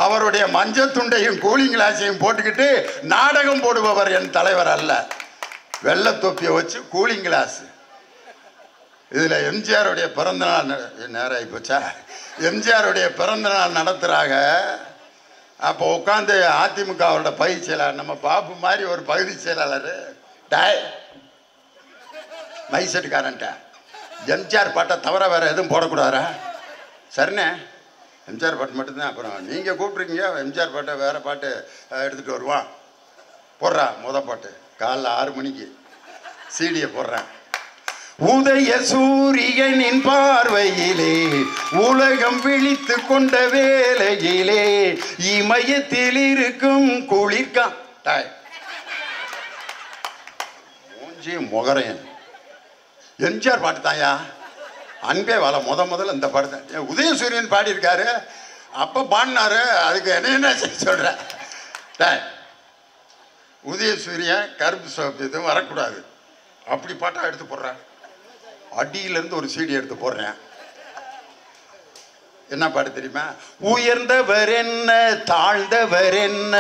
அவருடைய மஞ்சள் துண்டையும் கூலிங் கிளாஸையும் போட்டுக்கிட்டு நாடகம் போடுபவர் என் தலைவர் அல்ல. வெள்ளை தொப்பியை வச்சு கூலிங் கிளாஸ். இதில் எம்ஜிஆருடைய பிறந்தநாள் நேரம் ஆகி போச்சா? எம்ஜிஆருடைய பிறந்தநாள் நடத்துகிறாங்க. அப்போ உட்காந்து அதிமுகவோட பகுதி செயலாளர் நம்ம பாபு மாதிரி ஒரு பகுதி செயலாளர் டாய் மைசெட்டுக்காரன்ட்ட எம்ஜிஆர் பாட்டை தவிர வேறு எதுவும் போடக்கூடாதா? சரிண்ணே, எம்ஜிஆர் பாட்டு மட்டும்தான். அப்புறம் நீங்கள் கூப்பிட்ருக்கீங்க, எம்ஜிஆர் பாட்டை வேறு பாட்டு எடுத்துகிட்டு வருவான். போடுறா முத பாட்டு காலைல 6 மணிக்கு சீடியை போடுறேன். உதய சூரியனின் பார்வையிலே உலகம் விழித்து கொண்ட வேளையிலே இமயத்தில் இருக்கும் குளிர்கா மூஞ்சி முகரையன் எம்ஜிஆர் பாட்டு தாயா அன்பே வாழ முதல்ல இந்த பாட்டு உதயசூரியன் பாடியிருக்காரு. அப்போ பாடினாரு. அதுக்கு என்ன சொல்ற? உதயசூரியன் கருப்பு சோப்பு எதுவும் வரக்கூடாது. அப்படி பாட்டா எடுத்து போடுறேன். அடியிலேருந்து ஒரு சீடி எடுத்து போடுறேன். என்ன பாட்டு தெரியுமா? உயர்ந்தவர் என்ன தாழ்ந்தவர் என்ன,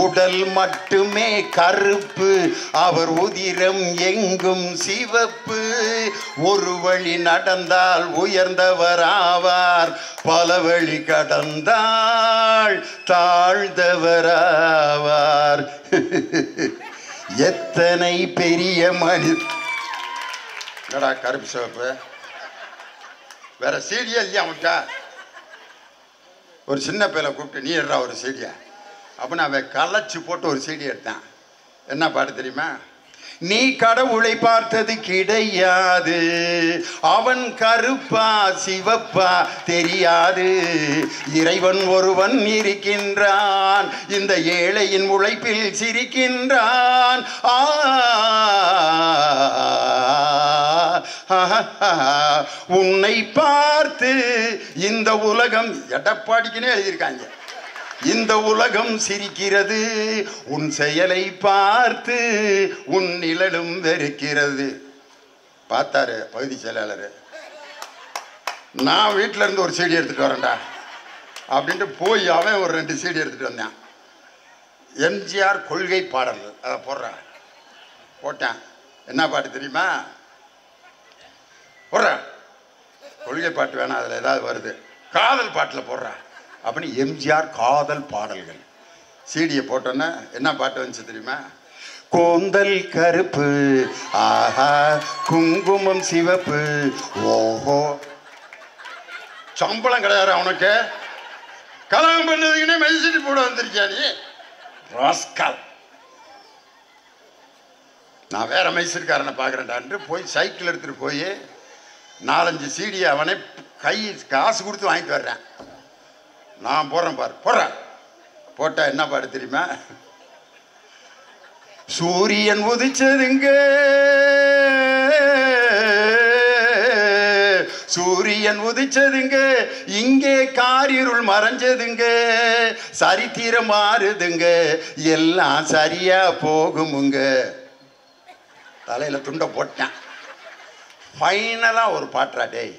உடல் மட்டுமே கருப்பு, அவர் உதிரம் எங்கும் சிவப்பு. ஒரு வழி நடந்தால் உயர்ந்தவர் ஆவார், பல வழி கடந்தால் தாழ்ந்தவர் ஆவார். எத்தனை பெரிய மனித கருப்பு சிவப்பு வேற சீடியா இல்லையா அவன்கிட்ட? ஒரு சின்ன பையனை கூப்பிட்டு நீ எடுறா ஒரு சீடியா அப்படின்னு அவன் கலைச்சி போட்டு ஒரு சீடி எடுத்தான். என்ன பாட்டு தெரியுமா? நீ கடவுளை பார்த்தது கிடையாது, அவன் கருப்பா சிவப்பா தெரியாது, இறைவன் ஒருவன் இருக்கின்றான், இந்த ஏழையின் உழைப்பில் சிரிக்கின்றான். உன்னை பார்த்து இந்த உலகம், எடப்பாடிக்குன்னே எழுதியிருக்காங்க, இந்த உலகம் சிரிக்கிறது, உன் செயலை பார்த்து உன் நிழலும் வெறுக்கிறது. பார்த்தாரு பகுதி செயலாளர். நான் வீட்டில இருந்து ஒரு சீடி எடுத்துட்டு வரேன்டா அப்படின்ட்டு போய் அவன் ஒரு 2 சீடி எடுத்துட்டு வந்தான். எம்ஜிஆர் கொள்கை பாடல் அதை போட்டேன். என்ன பாட்டு தெரியுமா? போடுறேன். கொள்கை பாட்டு வேணாம், அதில் ஏதாவது வருது. காதல் பாட்டில் போடுறேன் அப்படின்னு எம்ஜிஆர் காதல் பாடல்கள் சீடியை போட்டோன்னே என்ன பாட்டு வந்துச்சு தெரியுமா? கூந்தல் கருப்பு, ஆஹா குங்குமம் சிவப்பு, ஓஹோ. சம்பளம் கிடையாது அவனுக்கு, கல்யாணம் பண்ணதுக்குன்னே மெய்சிட்டி போட வந்திருக்கியா நீ ராஸ்கல். நான் வேற மைசூர்காரனை பார்க்குறேன்டான்ட்டு போய் சைக்கிள் எடுத்துகிட்டு போய் 4-5 சீடியை அவனே கை காசு கொடுத்து வாங்கிட்டு வர்றேன். நான் போடுறேன் பாரு, போடுறேன். போட்டா என்ன பாடு தெரியுமா? சூரியன் உதிச்சதுங்க, சூரியன் உதிச்சதுங்க, இங்கே காரிருள் மறைஞ்சதுங்க, சரித்திரம் மாறுதுங்க, எல்லாம் சரியா போகுமுங்க. தலையில துண்டை போட்டேன். ஃபைனலா ஒரு பாட்டுறா, டேய்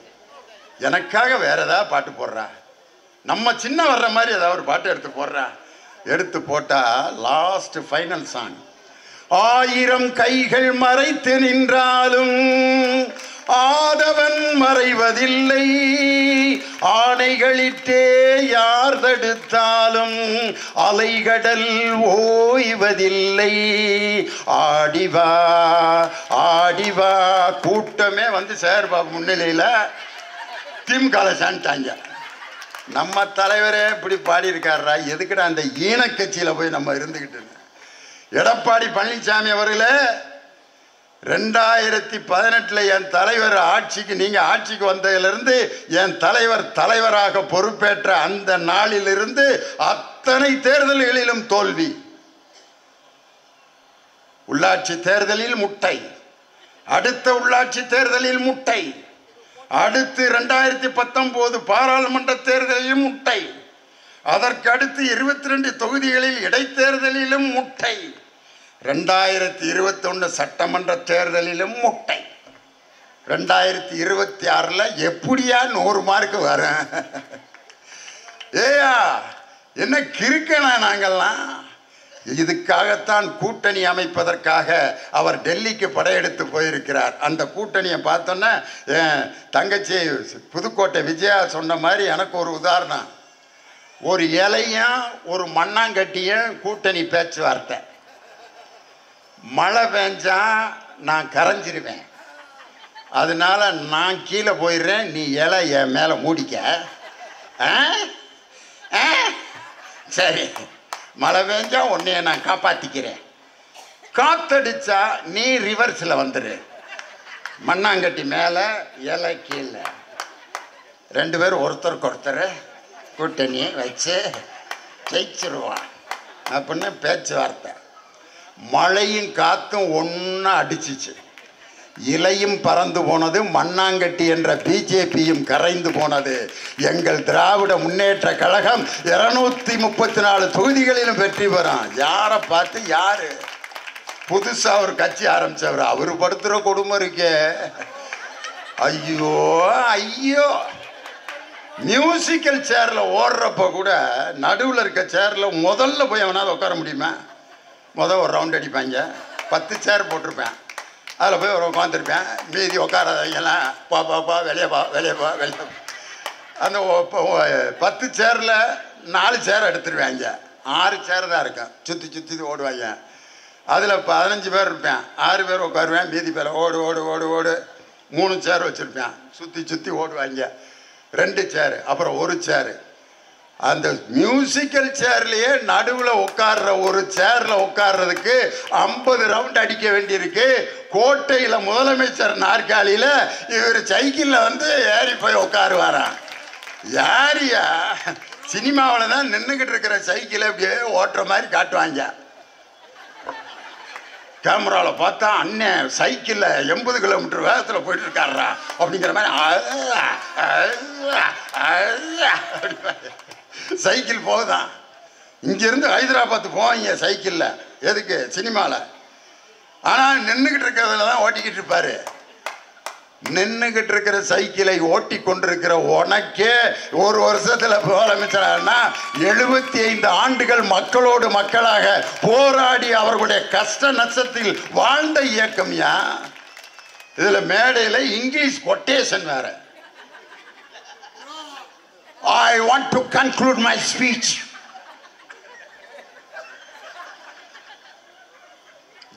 எனக்காக வேற ஏதாவது பாட்டு போடுறா, நம்ம சின்ன வர்ற மாதிரி ஏதாவது ஒரு பாட்டு எடுத்து போடுறா. எடுத்து போட்டா லாஸ்ட் ஃபைனல் சாங். 1000 கைகள் மறைத்து நின்றாலும் ஆதவன் மறைவதில்லை, ஆணைகளிட்டே யார் தடுத்தாலும் அலைகடல் ஓய்வதில்லை. ஆடிவா ஆடிவா கூட்டமே வந்து சேர்பாபு முன்னிலையில் திமுக சாண்டாங்க. நம்ம தலைவரே இப்படி பாடியிருக்காரா, எதுக்குடா அந்த ஈன கட்சியில் போய் நம்ம இருந்துக்கிட்டு. எடப்பாடி பழனிசாமி அவர்களே, 2018 என் தலைவர் ஆட்சிக்கு, நீங்க ஆட்சிக்கு வந்ததிலிருந்து என் தலைவர் தலைவராக பொறுப்பேற்ற அந்த நாளிலிருந்து அத்தனை தேர்தல்களிலும் தோல்வி. உள்ளாட்சி தேர்தலில் முட்டை, அடுத்த உள்ளாட்சி தேர்தலில் முட்டை, அடுத்து 2019 பாராளுமன்ற தேர்தலிலும் முட்டை, அதற்கு அடுத்து 22 தொகுதிகளில் இடைத்தேர்தலிலும் முட்டை, 2021 சட்டமன்ற தேர்தலிலும் முட்டை, 2026 எப்படியா 100 மார்க்கு வரும்? ஏயா என்ன கிறுக்கனா நாங்கள்லாம்? இதுக்காகத்தான் கூட்டணி அமைப்பதற்காக அவர் டெல்லிக்கு படையெடுத்து போயிருக்கிறார். அந்த கூட்டணியை பார்த்தோன்னா என் தங்கச்சி புதுக்கோட்டை விஜயா சொன்ன மாதிரி எனக்கு ஒரு உதாரணம். ஒரு இலையும் ஒரு மண்ணாங்கட்டியும் கூட்டணி பேச்சுவார்த்தை. மழை பெஞ்சா நான் கரைஞ்சிருவேன், அதனால நான் கீழே போயிடுறேன், நீ இலை என் மேலே மூடிக்க. சரி, மழை பெஞ்சா உன்னைய நான் காப்பாற்றிக்கிறேன், காத்தடிச்சா நீ ரிவர்ஸில் வந்துடு. மண்ணாங்கட்டி மேலே இலை கீழே, 2 பேரும் ஒருத்தருக்கு ஒருத்தர் கூட்டணியை வச்சு ஜெயிச்சிருவான் அப்படின்னு பேச்சுவார்த்தை. மழையும் காத்தும் ஒன்றா அடிச்சிச்சு, இலையும் பறந்து போனது, மண்ணாங்கட்டி என்ற பிஜேபியும் கரைந்து போனது. எங்கள் திராவிட முன்னேற்ற கழகம் 234 தொகுதிகளிலும் வெற்றி பெறும். யாரை பார்த்து யாரு புதுசா ஒரு கட்சி ஆரம்பிச்சவர், அவரு படுத்துற கொடுமை இருக்கே, ஐயோ ஐயோ. மியூசிக்கல் சேர்ல ஓடுறப்ப கூட நடுவில் இருக்க சேர்ல முதல்ல போய் அவனால உட்கார முடியுமா? ஒரு ரவுண்ட் அடிப்பாங்க, 10 சேர் போட்டிருப்பேன், அதில் போய் ஒரு உட்காந்துருப்பேன், மீதி உட்காராதவங்கெல்லாம் பா வெளியே. அந்த 10 சேரில் 4 சேர் எடுத்துருவாங்க, 6 சேர் தான் இருக்கும், சுற்றி ஓடுவாங்க. அதில் 15 பேர் இருப்பேன், 6 பேர் உட்காருவேன், மீதி பேர் ஓடு 3 சேர் வச்சுருப்பேன், சுற்றி ஓடுவாங்க. 2 சேரு, அப்புறம் 1 சேரு. அந்த மியூசிக்கல் சேர்லயே நடுவில் உட்கார்ற ஒரு சேர்ல உட்கார்றதுக்கு 50 ரவுண்ட் அடிக்க வேண்டியிருக்கு. கோட்டையில முதலமைச்சர் நாற்காலியில இவர் சைக்கிள்ல வந்து ஏறி போய் உட்காருவாராம். யாரியா சினிமாவில் தான் நின்றுகிட்டு இருக்கிற சைக்கிளை அப்படியே ஓட்டுற மாதிரி காட்டுவாங்க. கேமராவில் பார்த்தா அண்ணன் சைக்கிளில் 80 கிலோமீட்டர் வேகத்தில் போயிட்டு இருக்காருடா அப்படிங்கிற மாதிரி சைக்கிள் போகுதான். இங்கேருந்து ஹைதராபாத் போவாங்க சைக்கிளில், எதுக்கு? சினிமாவில். ஆனால் நின்றுக்கிட்டு இருக்கிறதுல தான் ஓட்டிக்கிட்டு இருப்பார். நின்றுக்கிட்டு இருக்கிற சைக்கிளை ஓட்டி கொண்டிருக்கிற உனக்கே ஒரு வருஷத்தில் முதலமைச்சரானா 75 ஆண்டுகள் மக்களோடு மக்களாக போராடி அவர்களுடைய கஷ்ட நஷ்டத்தில் வாழ்ந்த இயக்கம்யா. இதில் மேடையில் இங்கிலீஷ் கொட்டேஷன் வேற. I want to conclude my speech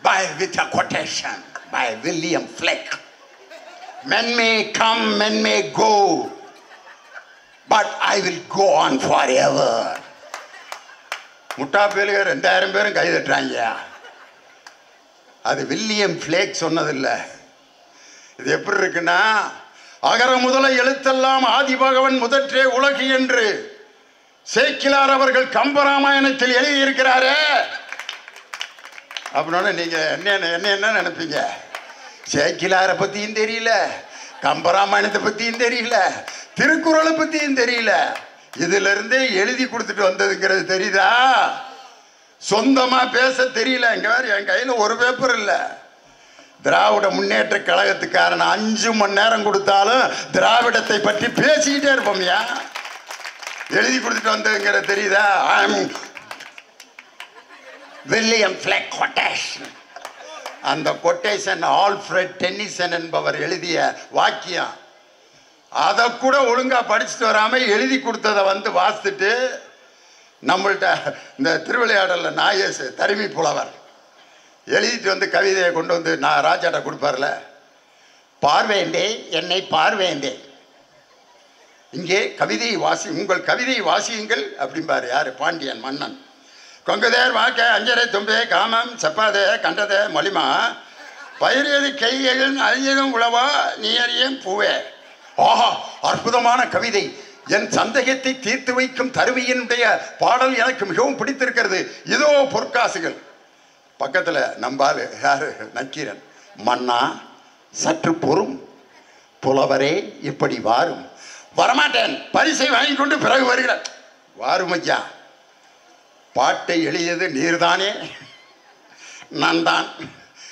with a quotation by William Fleck. Men may come, men may go, but I will go on forever. முட்டா பேருங்க 2000 பேரும் கை தட்டுறாங்க. அது வில்லியம் ஃபிளேக் சொன்னதில்லை. இது எப்படி இருக்குன்னா, அகர முதல எழுத்தெல்லாம் ஆதிபகவன் முதற்றே உலகு என்று சேக்கிலார் அவர்கள் கம்பராமாயணத்தில் எழுதியிருக்கிறாரே அப்படின்னு நீங்க என்ன நினைப்பீங்க? சேக்கிலாரை பத்தியும் தெரியல, கம்பராமாயணத்தை பத்தியும் தெரியல, திருக்குறளை பத்தியும் தெரியல, இதுல இருந்தே எழுதி கொடுத்துட்டு வந்ததுங்கிறது தெரியுதா? சொந்தமா பேச தெரியல. இங்க வேற என் கையில ஒரு பேப்பர் இல்லை. திராவிட முன்னேற்ற கழகத்துக்காரன் 5 மணி நேரம் கொடுத்தாலும் திராவிடத்தை பற்றி பேசிக்கிட்டே இருப்போம்யா. எழுதி கொடுத்துட்டு வந்ததுங்கிற தெரியுதா? William Fleck quotation. அந்த கொட்டேஷன் ஆல்ஃபிரட் டென்னிசன் என்பவர் எழுதிய வாக்கியம். அதை கூட ஒழுங்கா படிச்சுட்டு வராம எழுதி கொடுத்ததை வந்து வாசித்துட்டு நம்மள்கிட்ட இந்த திருவிளையாடல நாயேசு தருமி புலவர் எழுதிட்டு வந்து கவிதையை கொண்டு வந்து நான் ராஜாட்ட கொடுப்பார்ல, பார்வேண்டே என்னை பார்வேண்டே, இங்கே கவிதையை உங்கள் கவிதையை வாசியுங்கள் அப்படிம்பாரு. யாரு? பாண்டியன் மன்னன். கொங்குதேர் வாக்க அஞ்சரை தும்பே காமம் செப்பாதே கண்டதே மொழிமா பயிரியது கையில் அழியதும் உழவா நீ அறியும் பூவே. ஆஹா, அற்புதமான கவிதை. என் சந்தேகத்தை தீர்த்து வைக்கும் தருவியினுடைய பாடல் எனக்கு மிகவும் பிடித்திருக்கிறது. இதோ பொற்காசுகள். பக்கத்தில் நம்பால் யாரு? நக்கீரன். மன்னா சற்று பொறும், புலவரே இப்படி வாரும். வரமாட்டேன், பரிசை வாங்கி கொண்டு பிறகு வருகிறேன். வாரும் ஐயா. பாட்டை எழுதியது நீர்தானே? நான் தான்.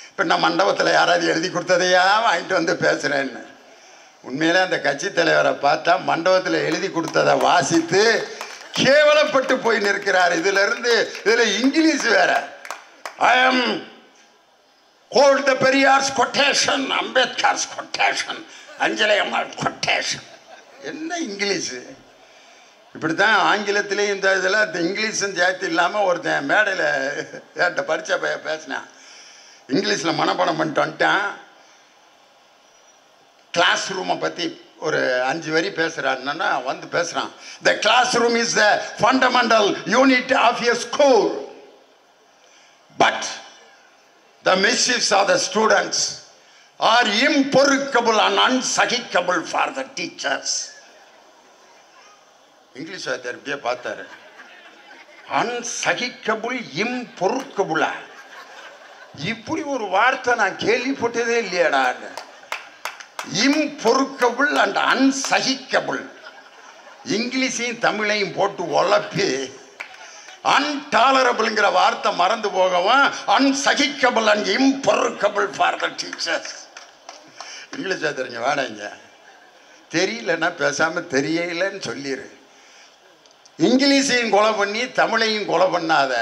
இப்போ நான் மண்டபத்தில் யாராவது எழுதி கொடுத்ததையா வாங்கிட்டு வந்து பேசுகிறேன்னு. உண்மையிலே அந்த கட்சி தலைவரை பார்த்தா மண்டபத்தில் எழுதி கொடுத்ததை வாசித்து கேவலப்பட்டு போய் நிற்கிறார். இதில் இங்கிலீஷ் வேற. I am called the Periyar's quotation, Ambedkar's quotation, Anjali Ammal's quotation. என்ன இங்கிலீஷு? இப்படித்தான் ஆங்கிலத்திலேயும் இந்த இதெல்லாம் இந்த இங்கிலீஷும் சேர்த்து இல்லாமல் ஒருத்தன் மேடையில் ஏட்ட பரிச்சை பேசினான். இங்கிலீஷில் மனப்பாடம் பண்ணிட்டு வந்துட்டான். கிளாஸ் ரூமை பற்றி ஒரு 5 வரி பேசுகிறான்னா வந்து பேசுகிறான். The classroom is the fundamental unit of your school. But the mischiefs of the students are impurkable and unsahikable for the teachers. English வார்த்தை அப்படியே பார்த்தாரு. அன்சகிக்கபுள் இம்பொறுக்கபுளா, இப்படி ஒரு வார்த்தை நான் கேள்விப்பட்டதே இல்லையாடா. இம்பொறுக்கபுள் அண்ட் அன்சகிக்கபுள், இங்கிலீஷையும் தமிழையும் போட்டு உழப்பி அன்டாலரபிள்ங்கிற வார்த்தை மறந்து போகவும் அன்சகிக்கபுள் அண்ட் இம்பொறுக்கபுள் ஃபார் த டீச்சர்ஸ். இங்கிலீஷா தெரிஞ்ச வேணாங்க, தெரியலன்னா பேசாம தெரியலன்னு சொல்லிடு. இங்கிலீஷையும் கொலை பண்ணி தமிழையும் கொலை பண்ணாத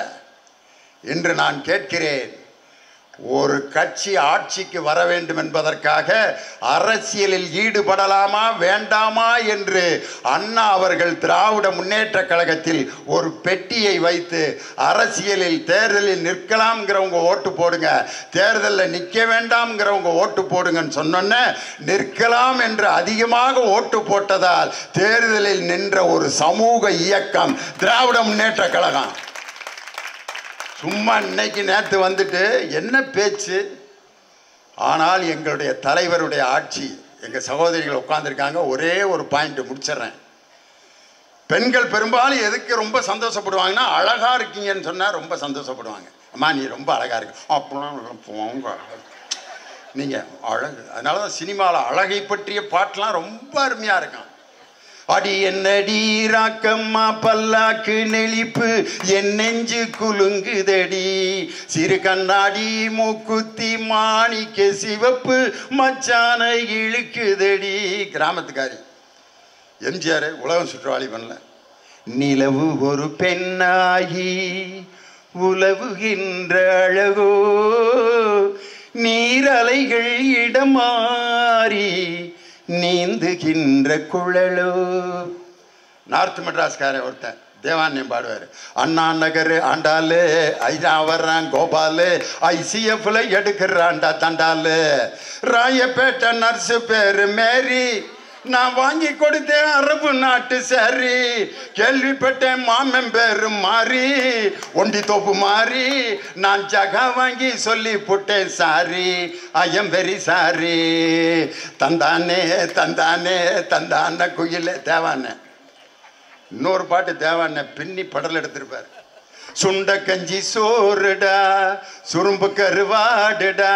என்று நான் கேட்கிறேன். ஒரு கட்சி ஆட்சிக்கு வர வேண்டும் என்பதற்காக அரசியலில் ஈடுபடலாமா வேண்டாமா என்று அண்ணா அவர்கள் திராவிட முன்னேற்ற கழகத்தில் ஒரு பெட்டியை வைத்து அரசியலில் தேர்தலில் நிற்கலாம்ங்கிறவங்க ஓட்டு போடுங்க, தேர்தலில் நிற்க வேண்டாம்ங்கிறவங்க ஓட்டு போடுங்கன்னு சொன்னோன்னே நிற்கலாம் என்று அதிகமாக ஓட்டு போட்டதால் தேர்தலில் நின்ற ஒரு சமூக இயக்கம் திராவிட முன்னேற்ற கழகம். சும்மா இன்னைக்கு நேற்று வந்துட்டு என்ன பேச்சு. ஆனால் எங்களுடைய தலைவருடைய ஆட்சி, எங்கள் சகோதரிகள் உட்கார்ந்துருக்காங்க. ஒரே ஒரு பாயிண்ட் முடிச்சிடறேன். பெண்கள் பெரும்பாலும் எதுக்கு ரொம்ப சந்தோஷப்படுவாங்கன்னா, அழகாக இருக்கீங்கன்னு சொன்னால் ரொம்ப சந்தோஷப்படுவாங்க. அம்மா நீ ரொம்ப அழகாக இருக்கு அப்படிலாம் போங்க, நீங்கள் அழகு. அதனால தான் சினிமாவில் அழகை பற்றிய பாட்டெலாம் ரொம்ப அருமையாக இருக்கும். அடி என்னடி ராக்கம்மா பல்லாக்கு நெளிப்பு என் நெஞ்சு குலுங்குதடி, சிறு கண்ணாடி மூக்குத்தி மாணிக்க சிவப்பு மச்சான இழுக்குதடி. கிராமத்துக்காரி எம்ஜிஆர் உலகம் சுற்றுவாளி பண்ணல. நிலவு ஒரு பெண்ணாகி உலவுகின்ற அழகோ, நீரலைகள் இடமாறி நீந்துகின்ற குழலோ. நார்த் மெட்ராஸ்கார ஒருத்தன் தேவான்யம் பாடுவார். அண்ணா நகர் ஆண்டாலு ஐயா வர்றான் கோபாலு, ஐசிஎஃப்ல எடுக்கிறான்டா தண்டாலு. ராயப்பேட்டை நர்ஸு பேரு மேரி, நான் வாங்கி கொடுத்தேன் அரபு நாட்டு சாரி. கேள்விப்பட்டேன் மாமன் பேரு மாறி, ஒண்டி தோப்பு மாறி. நான் ஜகா வாங்கி சொல்லி புட்டேன் sorry, I am very sorry. தந்தானே தந்தானே தந்தான குயிலே. தேவான இன்னொரு பாட்டு தேவான பின்னி படல் எடுத்திருப்பார். சுண்ட கஞ்சி சோறுடா சுரும்பு கருவாடுடா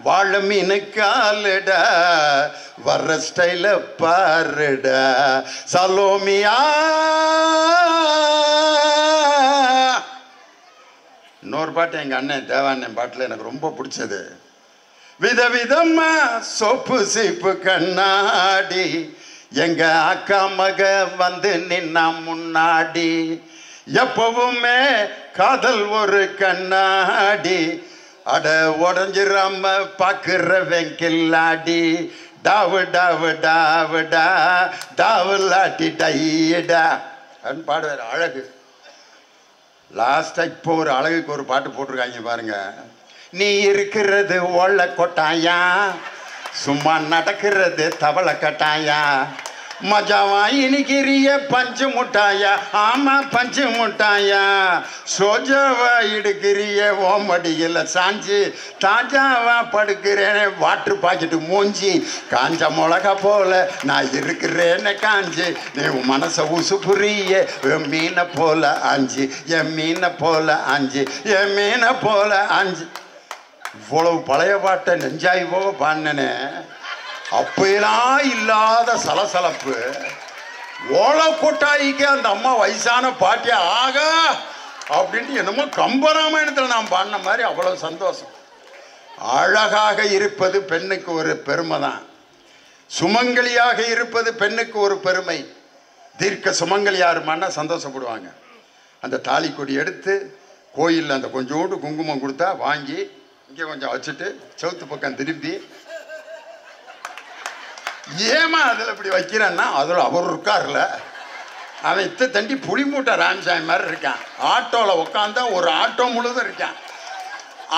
வாழ மீனு காலுடா வர்ற ஸ்டைல பாருடா சலோமியா. இன்னொரு பாட்டு எங்க அண்ணன் தேவாண்ணன் பாட்டுல எனக்கு ரொம்ப பிடிச்சது. விதவிதமா சோப்பு சீப்பு கண்ணாடி எங்க அக்கா மக வந்து நின்னா முன்னாடி, எப்பவுமே காதல் ஒரு கண்ணாடி, அட உடஞ்சிராம பாக்குற வெங்கில்லாடி. டாவு டாவு டாவுடா டாவு லாட்டி டைடா அப்படின்னு பாடுவார். அழகு. லாஸ்டா இப்போ ஒரு அழகுக்கு ஒரு பாட்டு போட்டிருக்காங்க பாருங்க. நீ இருக்கிறது ஓள்ள கொட்டாயா, சும்மா நடக்கிறது தவளை கட்டாயா, மஜாவா இனிக்கிறிய பஞ்சு முட்டாயா, ஆமா பஞ்சு முட்டாயா, சோஜாவா இடுக்கிறிய ஓமடியில் சாஞ்சி, தாஜாவா படுக்கிறேன் வாட்டர் பாக்கெட்டு மூஞ்சி, காஞ்ச மிளகா போல நான் இருக்கிறேன்னு காஞ்சி, நீ மனசை உசு புரிய என் மீனை போல ஆஞ்சி, என் மீனை போல ஆஞ்சி, என் மீனை போல ஆஞ்சி. இவ்வளவு பழைய பாட்டை நெஞ்சாய் போக பாடினே. அப்பெல்லாம் இல்லாத சலசலப்பு. ஓலை கொட்டாய்க்கு அந்த அம்மா வயசான பாட்டியா ஆகா அப்படின்ட்டு என்னமோ கம்பராமாயணத்தில் நான் பாடின மாதிரி அவ்வளவு சந்தோஷம். அழகாக இருப்பது பெண்ணுக்கு ஒரு பெருமை தான். சுமங்கலியாக இருப்பது பெண்ணுக்கு ஒரு பெருமை. தீர்க்க சுமங்கலியாருமானா சந்தோஷப்படுவாங்க. அந்த தாலி கொடி எடுத்து கோயிலில் அந்த கொஞ்சோண்டு குங்குமம் கொடுத்தா வாங்கி இங்கே கொஞ்சம் வச்சுட்டு செவுத்து பக்கம் திருப்பி, ஏமா அதில் இப்படி வைக்கிறேன்னா அதில் அவர் இருக்கார்ல, அவன் இத்த தண்டி புளி மூட்டை ராமசாமி மாதிரி இருக்கான். ஆட்டோவில் உட்காந்தா ஒரு ஆட்டோ முழுதும் இருக்கான்.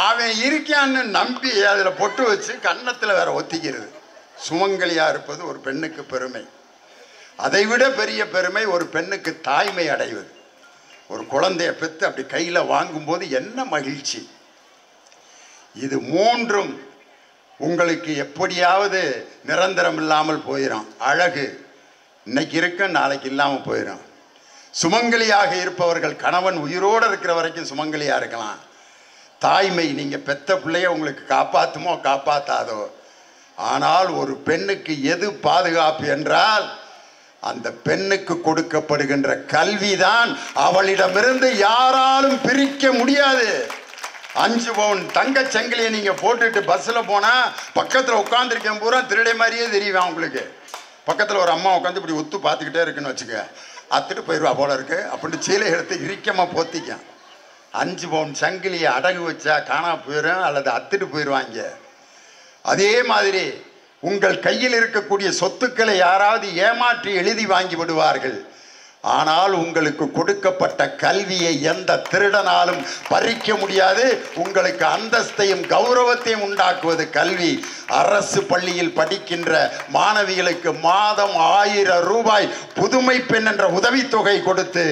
அவன் இருக்கான்னு நம்பி அதில் பொட்டு வச்சு கன்னத்தில் வேற ஒத்திக்கிறது. சுமங்கலியாக இருப்பது ஒரு பெண்ணுக்கு பெருமை. அதைவிட பெரிய பெருமை ஒரு பெண்ணுக்கு தாய்மை அடைவது. ஒரு குழந்தைய பெற்று அப்படி கையில் வாங்கும்போது என்ன மகிழ்ச்சி. இது மூன்றும் உங்களுக்கு எப்படியாவது நிரந்தரம் இல்லாமல் போயிடும். அழகு இன்னைக்கு இருக்க நாளைக்கு இல்லாமல் போயிடும். சுமங்கலியாக இருப்பவர்கள் கணவன் உயிரோடு இருக்கிற வரைக்கும் சுமங்கலியாக இருக்கலாம். தாய்மை, நீங்கள் பெத்த பிள்ளைய உங்களுக்கு காப்பாற்றுமோ காப்பாற்றாதோ, ஆனால் ஒரு பெண்ணுக்கு எது பாதுகாப்பு என்றால் அந்த பெண்ணுக்கு கொடுக்கப்படுகின்ற கல்விதான். அவளிடமிருந்து யாராலும் பிரிக்க முடியாது. 5 பவுன் தங்க சங்கிலியை நீங்கள் போட்டுட்டு பஸ்ஸில் போனால் பக்கத்தில் உட்காந்துருக்கேன் பூரா திருடை மாதிரியே தெரியுவேன் உங்களுக்கு. பக்கத்தில் ஒரு அம்மா உட்காந்து இப்படி ஒத்து பார்த்துக்கிட்டே இருக்குன்னு வச்சுக்க, அத்துட்டு போயிடுவா போல இருக்கு அப்படின்னு சீலை எடுத்து இறுக்கமாக போத்திக்க. 5 பவுன் சங்கிலியை அடகு வச்சா காணா போயிடும் அல்லது அத்துட்டு போயிடுவாங்க. அதே மாதிரி உங்கள் கையில் இருக்கக்கூடிய சொத்துக்களை யாராவது ஏமாற்றி எழுதி வாங்கி விடுவார்கள். ஆனால் உங்களுக்கு கொடுக்கப்பட்ட கல்வியை எந்த திருடனாலும் பறிக்க முடியாது. உங்களுக்கு அந்தஸ்தையும் கௌரவத்தையும் உண்டாக்குவது கல்வி. அரசு பள்ளியில் படிக்கின்ற மாணவிகளுக்கு மாதம் 1000 ரூபாய் புதுமை பெண் என்ற உதவித்தொகை கொடுத்து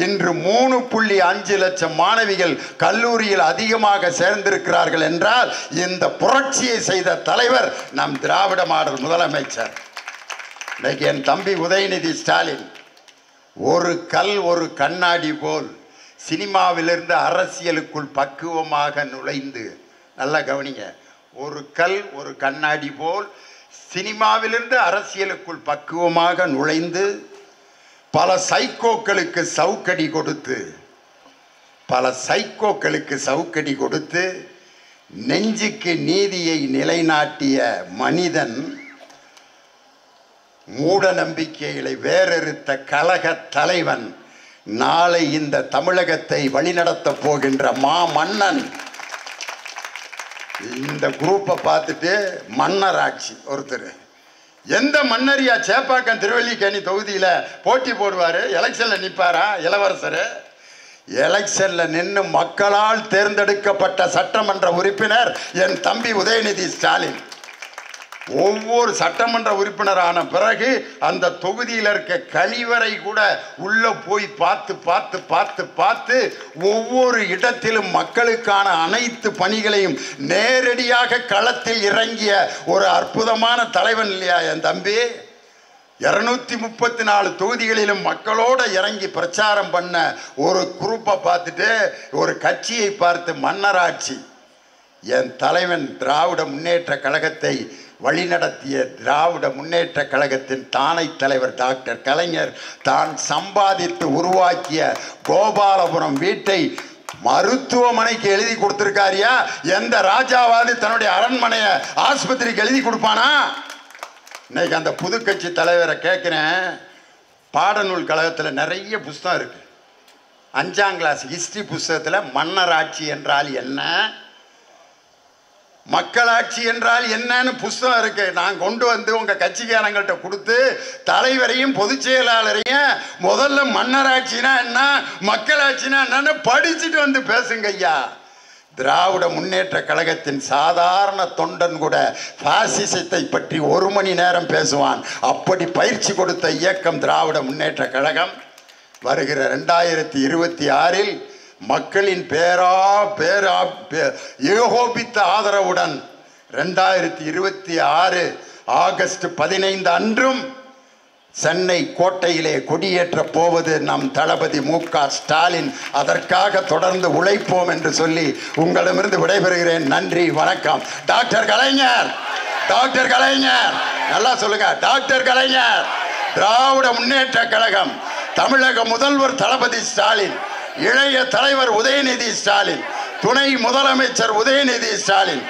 இன்று 3.5 லட்சம் மாணவிகள் கல்லூரியில் அதிகமாக சேர்ந்திருக்கிறார்கள் என்றால் இந்த புரட்சியை செய்த தலைவர் நம் திராவிட மாடல் முதலமைச்சர். இன்னைக்கு என் தம்பி உதயநிதி ஸ்டாலின் ஒரு கல் ஒரு கண்ணாடி போல் சினிமாவிலிருந்து அரசியலுக்குள் பக்குவமாக நுழைந்து, நல்லா கவனிங்க, ஒரு கல் ஒரு கண்ணாடி போல் சினிமாவிலிருந்து அரசியலுக்குள் பக்குவமாக நுழைந்து பல சைக்கோக்களுக்கு சவுக்கடி கொடுத்து நெஞ்சுக்கு நீதியை நிலைநாட்டிய மனிதன், மூட நம்பிக்கைகளை வேறறுத்த கழக தலைவன், நாளை இந்த தமிழகத்தை வழிநடத்த போகின்ற மாமன்னன். இந்த குரூப்பை பார்த்துட்டு மன்னர் ஆட்சி ஒருத்தர், எந்த மன்னரியா சேப்பாக்கம் திருவல்லிக்கேணி தொகுதியில் போட்டி போடுவார், எலெக்ஷனில் நிற்பாரா இளவரசர்? எலெக்ஷனில் நின்று மக்களால் தேர்ந்தெடுக்கப்பட்ட சட்டமன்ற உறுப்பினர் என் தம்பி உதயநிதி ஸ்டாலின். ஒவ்வொரு சட்டமன்ற உறுப்பினரான பிறகு அந்த தொகுதியில் இருக்க கழிவறை கூட உள்ள போய் பார்த்து ஒவ்வொரு இடத்திலும் மக்களுக்கான அனைத்து பணிகளையும் நேரடியாக களத்தில் இறங்கிய ஒரு அற்புதமான தலைவன் இல்லையா என் தம்பி? 234 தொகுதிகளிலும் மக்களோட இறங்கி பிரச்சாரம் பண்ண ஒரு குரூப்பை பார்த்துட்டு, ஒரு கட்சியை பார்த்து மன்னராட்சி. என் தலைவன் திராவிட முன்னேற்ற கழகத்தை வழிநடத்திய திராவிட முன்னேற்ற கழகத்தின் தானை தலைவர் டாக்டர் கலைஞர் தான் சம்பாதித்து உருவாக்கிய கோபாலபுரம் வீட்டை மருத்துவமனைக்கு எழுதி கொடுத்திருக்காரியா? எந்த ராஜாவாது தன்னுடைய அரண்மனையை ஆஸ்பத்திரிக்கு எழுதி கொடுப்பானா? இன்னைக்கு அந்த புது கட்சி தலைவரை கேட்குறேன், பாடநூல் கழகத்தில் நிறைய புஸ்தகம் இருக்கு. 5ஆம் கிளாஸ் ஹிஸ்டரி புஸ்தகத்தில் மன்னராட்சி என்றால் என்ன, மக்களாட்சி என்றால் என்னன்னு புஸ்தகம் இருக்கு. நான் கொண்டு வந்து உங்க கட்சிக்காரங்கள்ட்ட கொடுத்து தலைவரையும் பொதுச் செயலாளரையும் முதல்ல மன்னராட்சினா என்ன மக்களாட்சினா என்னன்னு படிச்சுட்டு வந்து பேசுங்க ஐயா. திராவிட முன்னேற்ற கழகத்தின் சாதாரண தொண்டன் கூட பாசிசத்தை பற்றி 1 மணி நேரம் பேசுவான். அப்படி பயிற்சி கொடுத்த இயக்கம் திராவிட முன்னேற்ற கழகம். வருகிற 2026 மக்களின் ஏகோபித்த ஆதரவுடன் 2026 ஆகஸ்ட் 15 அன்றும் சென்னை கோட்டையிலே கொடியேற்ற போவது நம் தளபதி மு.க. ஸ்டாலின். அதற்காக தொடர்ந்து உழைப்போம் என்று சொல்லி உங்களிடமிருந்து விடைபெறுகிறேன். நன்றி, வணக்கம். டாக்டர் கலைஞர், டாக்டர் கலைஞர், நல்லா சொல்லுங்க, டாக்டர் கலைஞர், திராவிட முன்னேற்ற கழகம், தமிழக முதல்வர் தளபதி ஸ்டாலின், இளைய தலைவர் உதயநிதி ஸ்டாலின், துணை முதலமைச்சர் உதயநிதி ஸ்டாலின்.